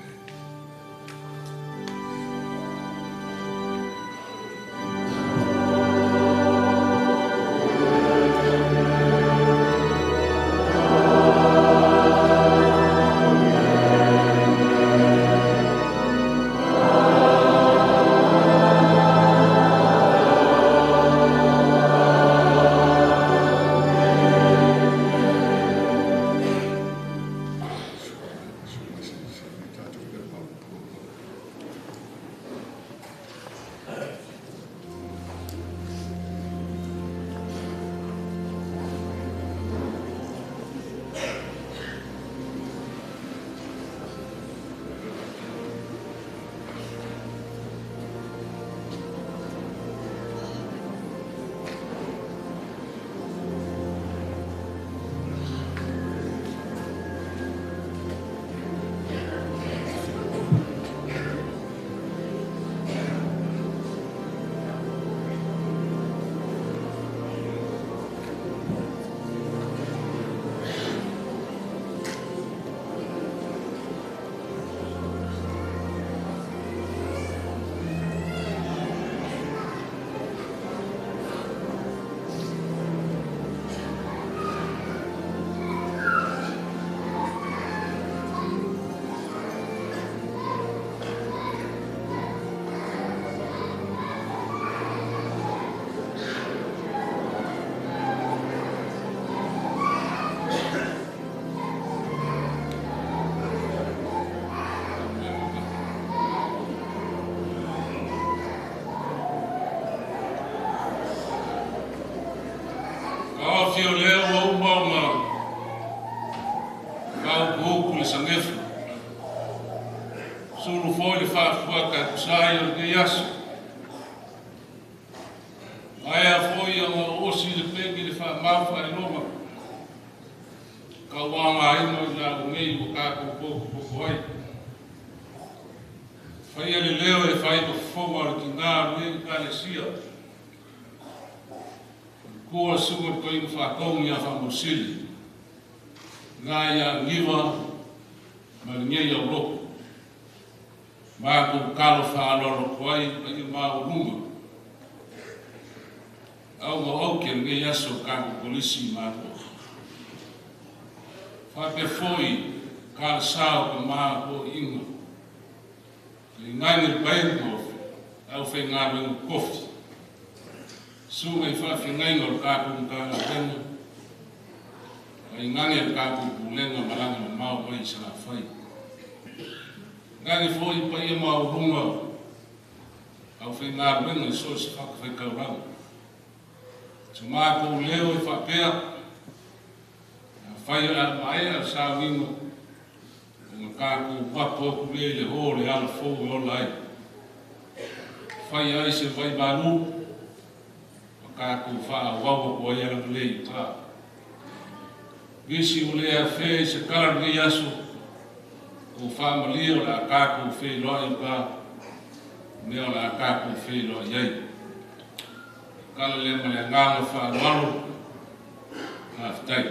Speaker 6: Fio leo o uma kau buku le sangefu. Sulu foi le fa ka kusai o ke yasu. Aia foi o osi le pegi le fa mafa e noma. Kau wanga ino la ngei o ka ko ai. Fai le leo e fai ko foma ki ngā rui ka le sia. Kua sunga ko i whakongi a whamosili. Ngā ia ngiwa, ma ngei au roko. Mā ko kalo whaaloro ko ai, pa i mā o runga. Au ngā auke ngei aso kāko polisi mā ko. Whape foi, kāra sao ka mā ko inga. I ngāngi paengo, au whai ngā rengu kofi. Sunga i whawhingai ngor kāku mkanga renga. I ngangi al kāku kulenga malanga ma mau wai sa whai. Ngangi fōi pa ia mau runga. Au whai ngā renga i so si whakawhai kauranga. So mākou leo i whapea. Whai a mai a sā winga. Ngā kāku wapo kule le hōre ala fōu o lai. Whai ai se wai maru. Kāku whaa wawa ko ia rang lei tā. Gisi o lea whē se karangi aso. O whaa malia o la kāku whē loa i kā. Mea o la kāku whē loa iai. Kala le male ngānga whaa waro. Ngā whtai.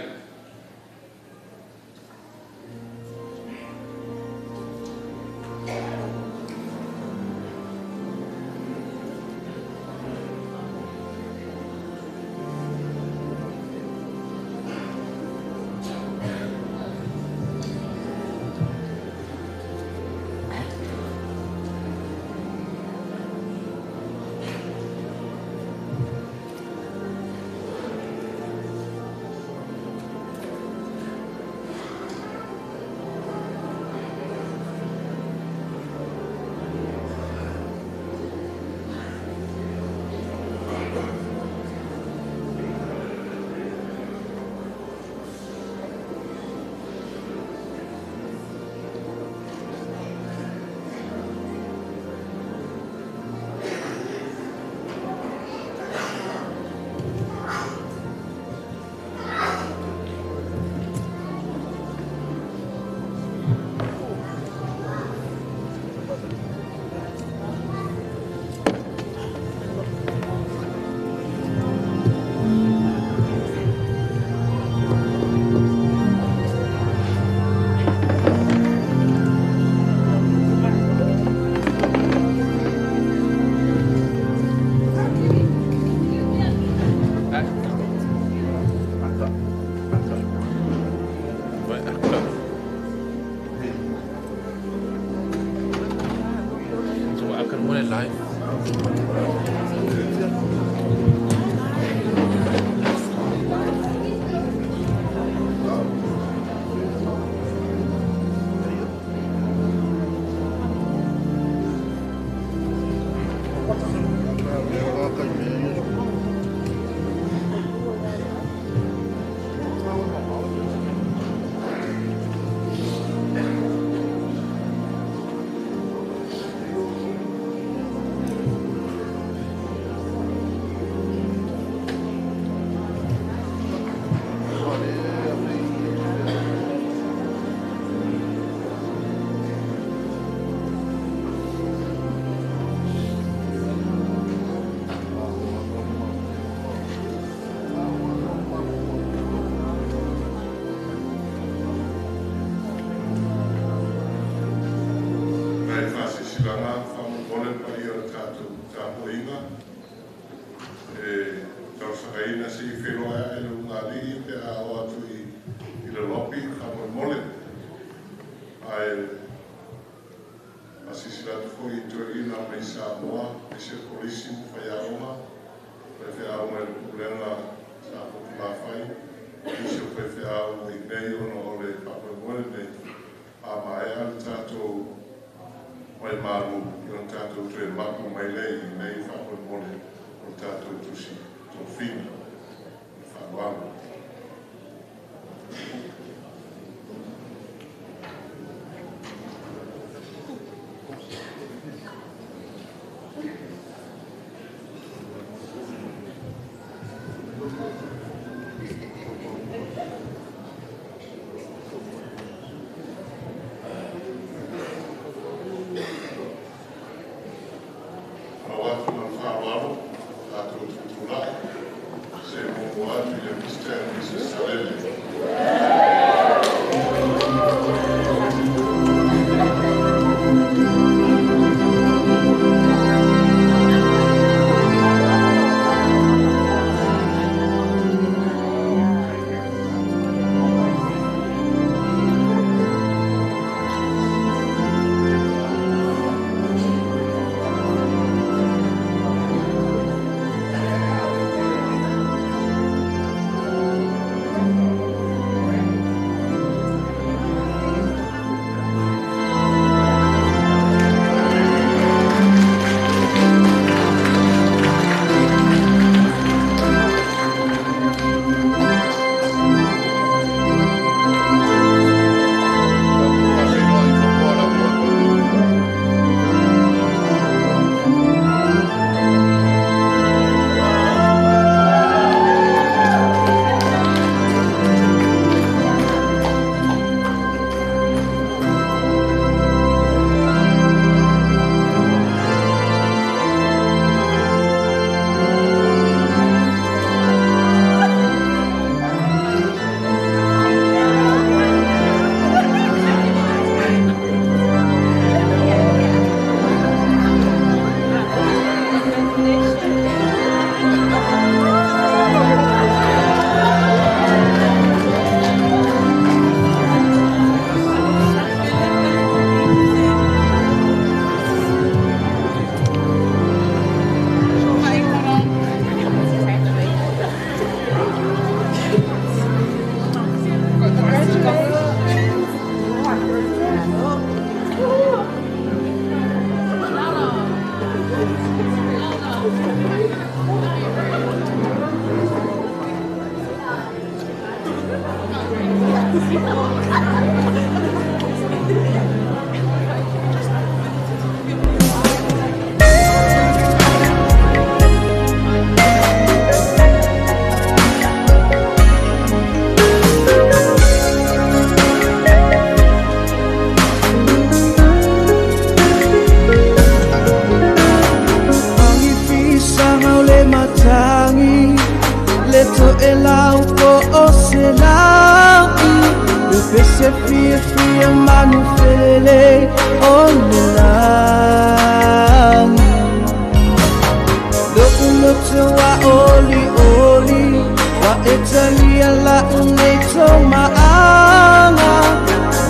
Speaker 7: Mole live.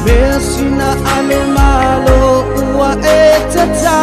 Speaker 8: Mesina alomalo ua etata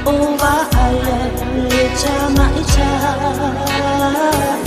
Speaker 2: Over I am, let my child.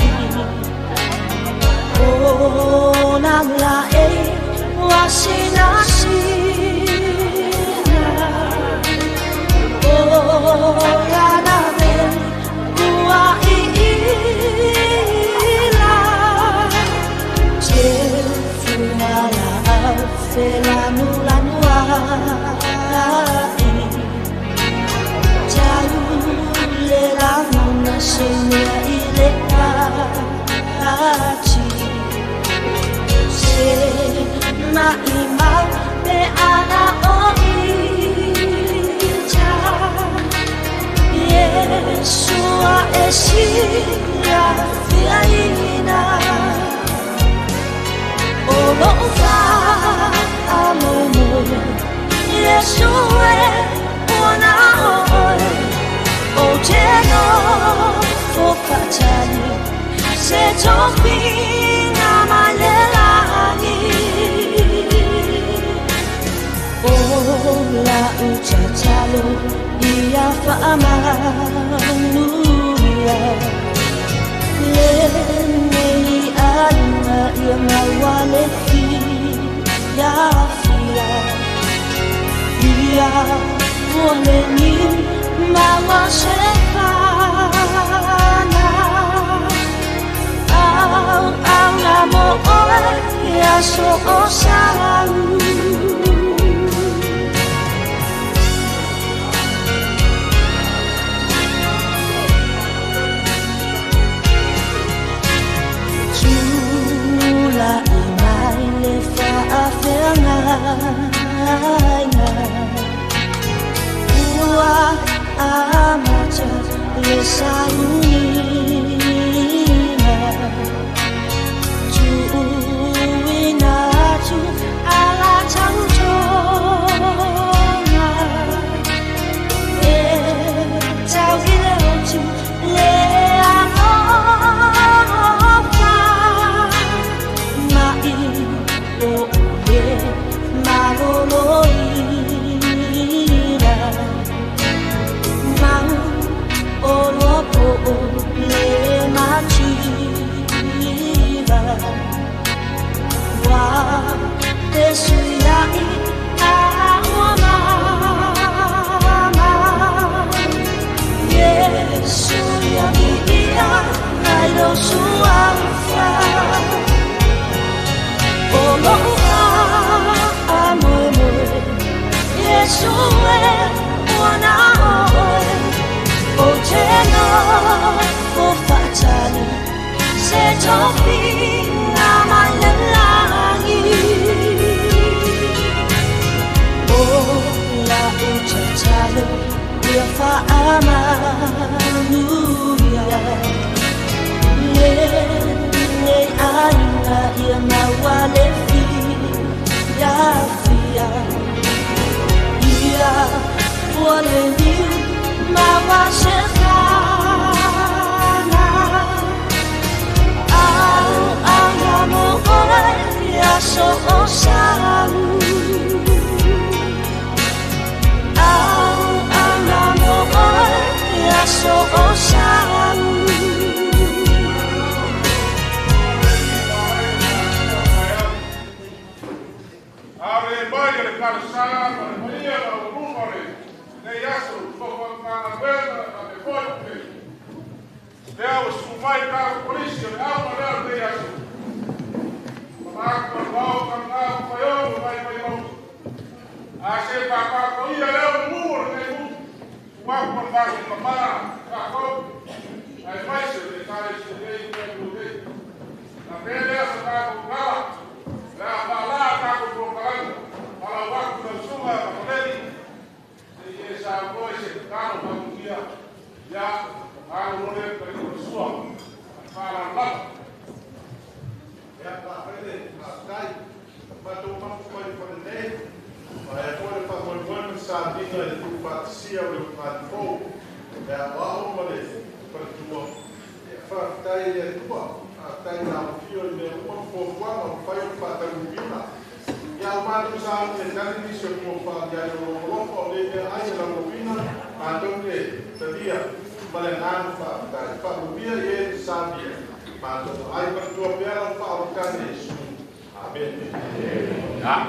Speaker 3: Ja.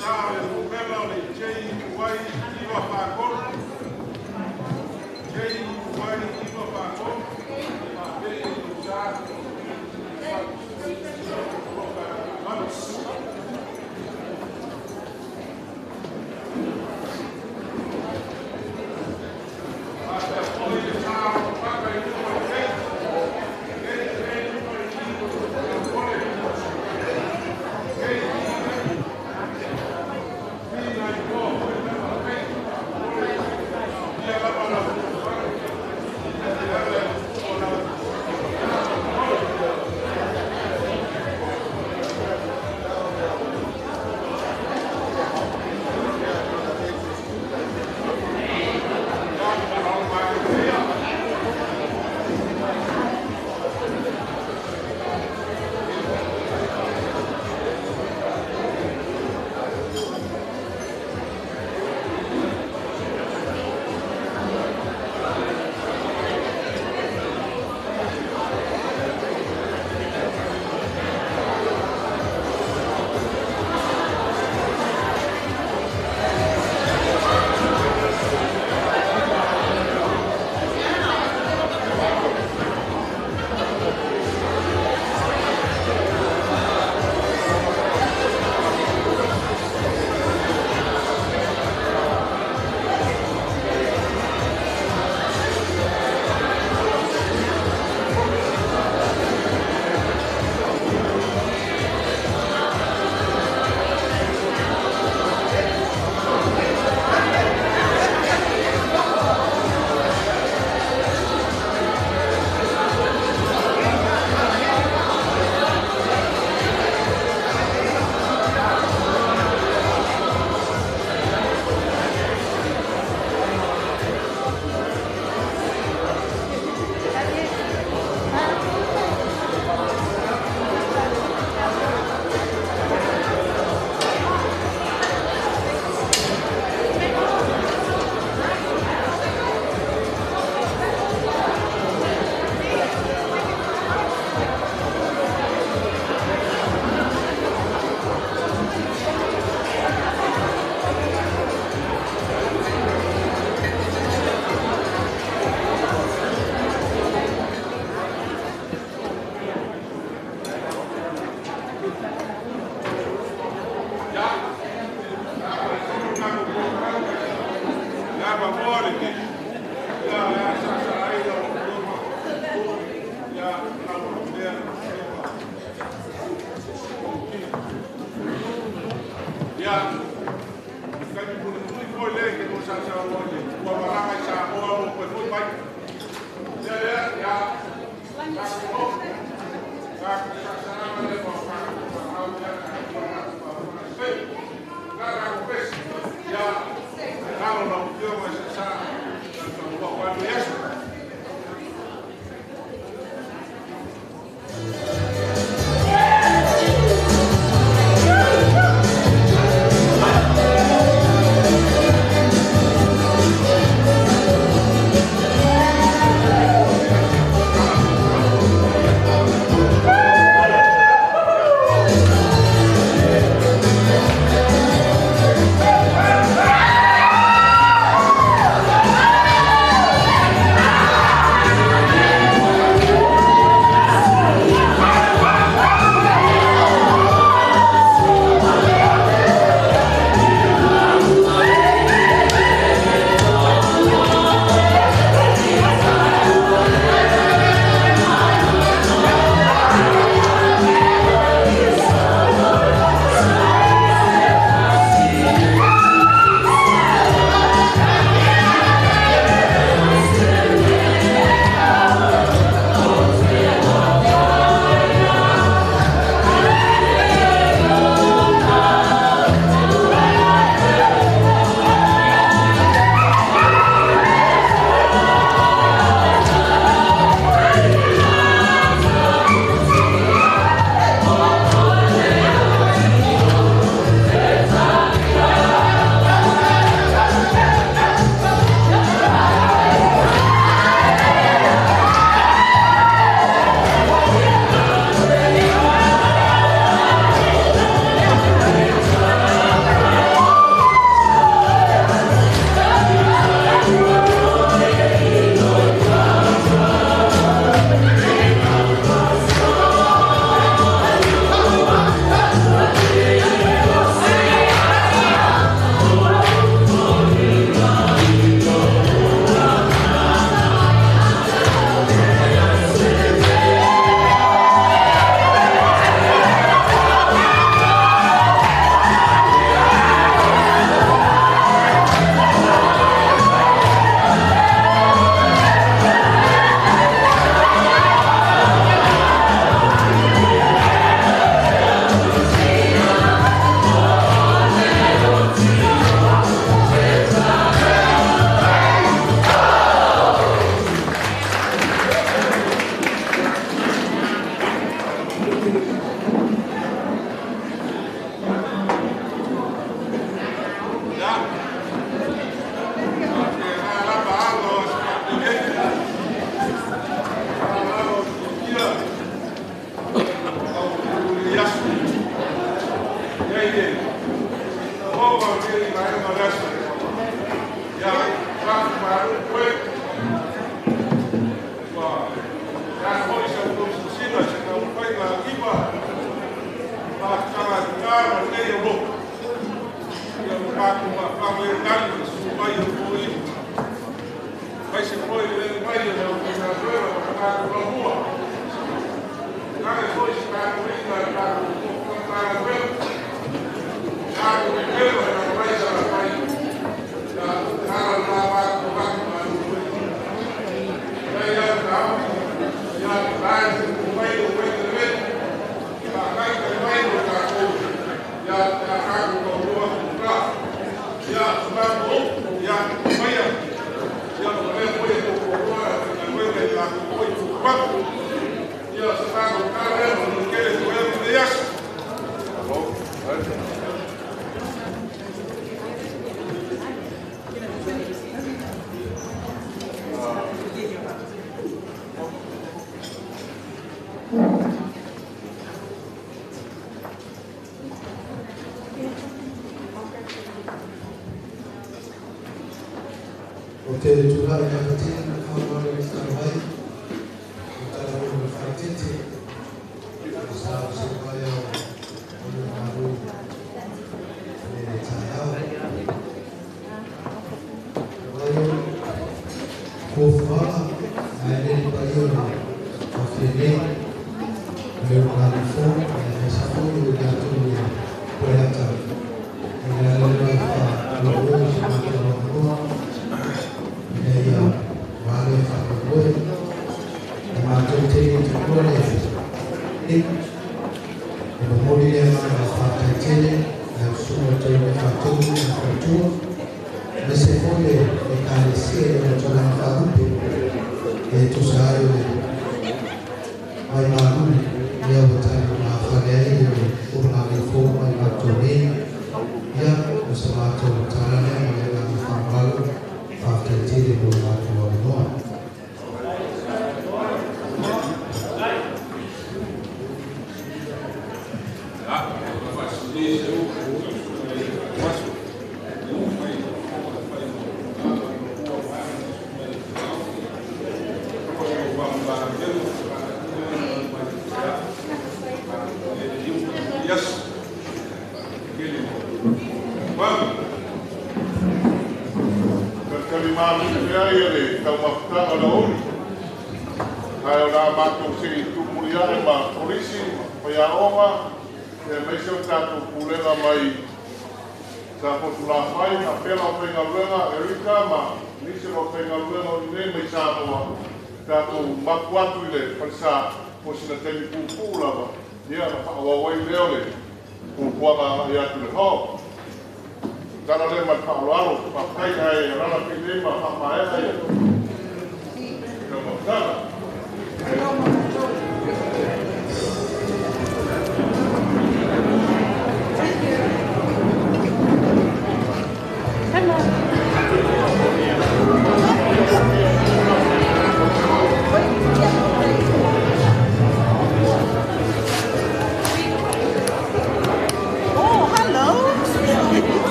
Speaker 7: Woo!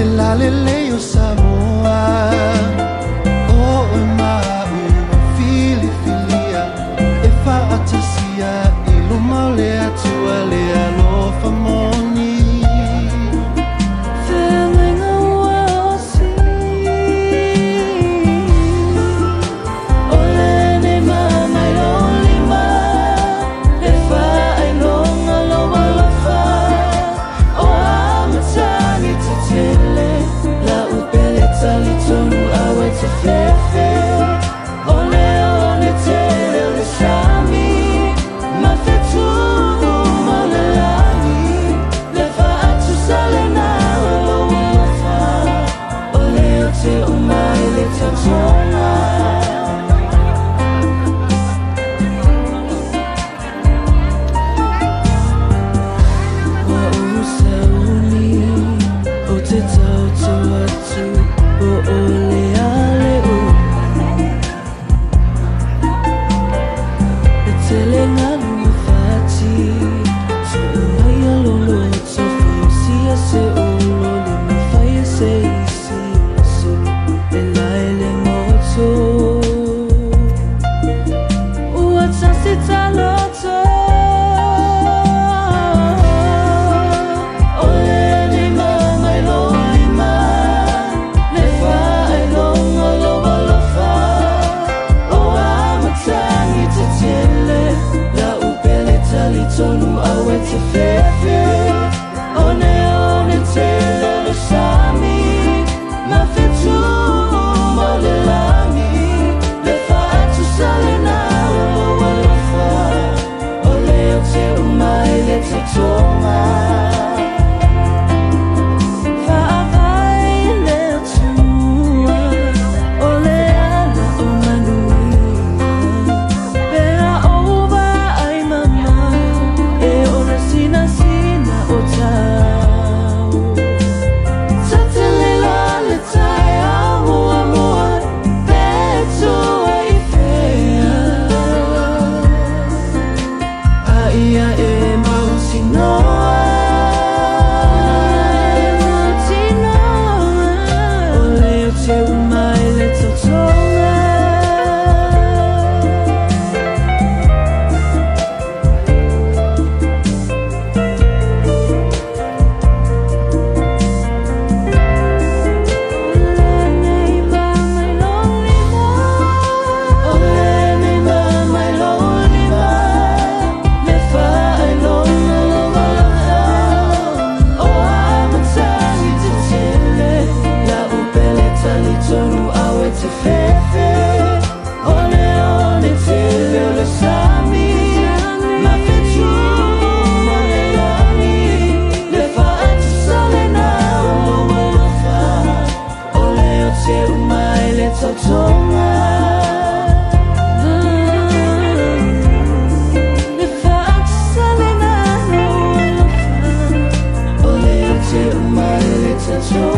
Speaker 7: Leleo Samoa O Mau Fili Filia E Fa'atasia Ilu Maulea Tua Lea No Famoni
Speaker 2: Show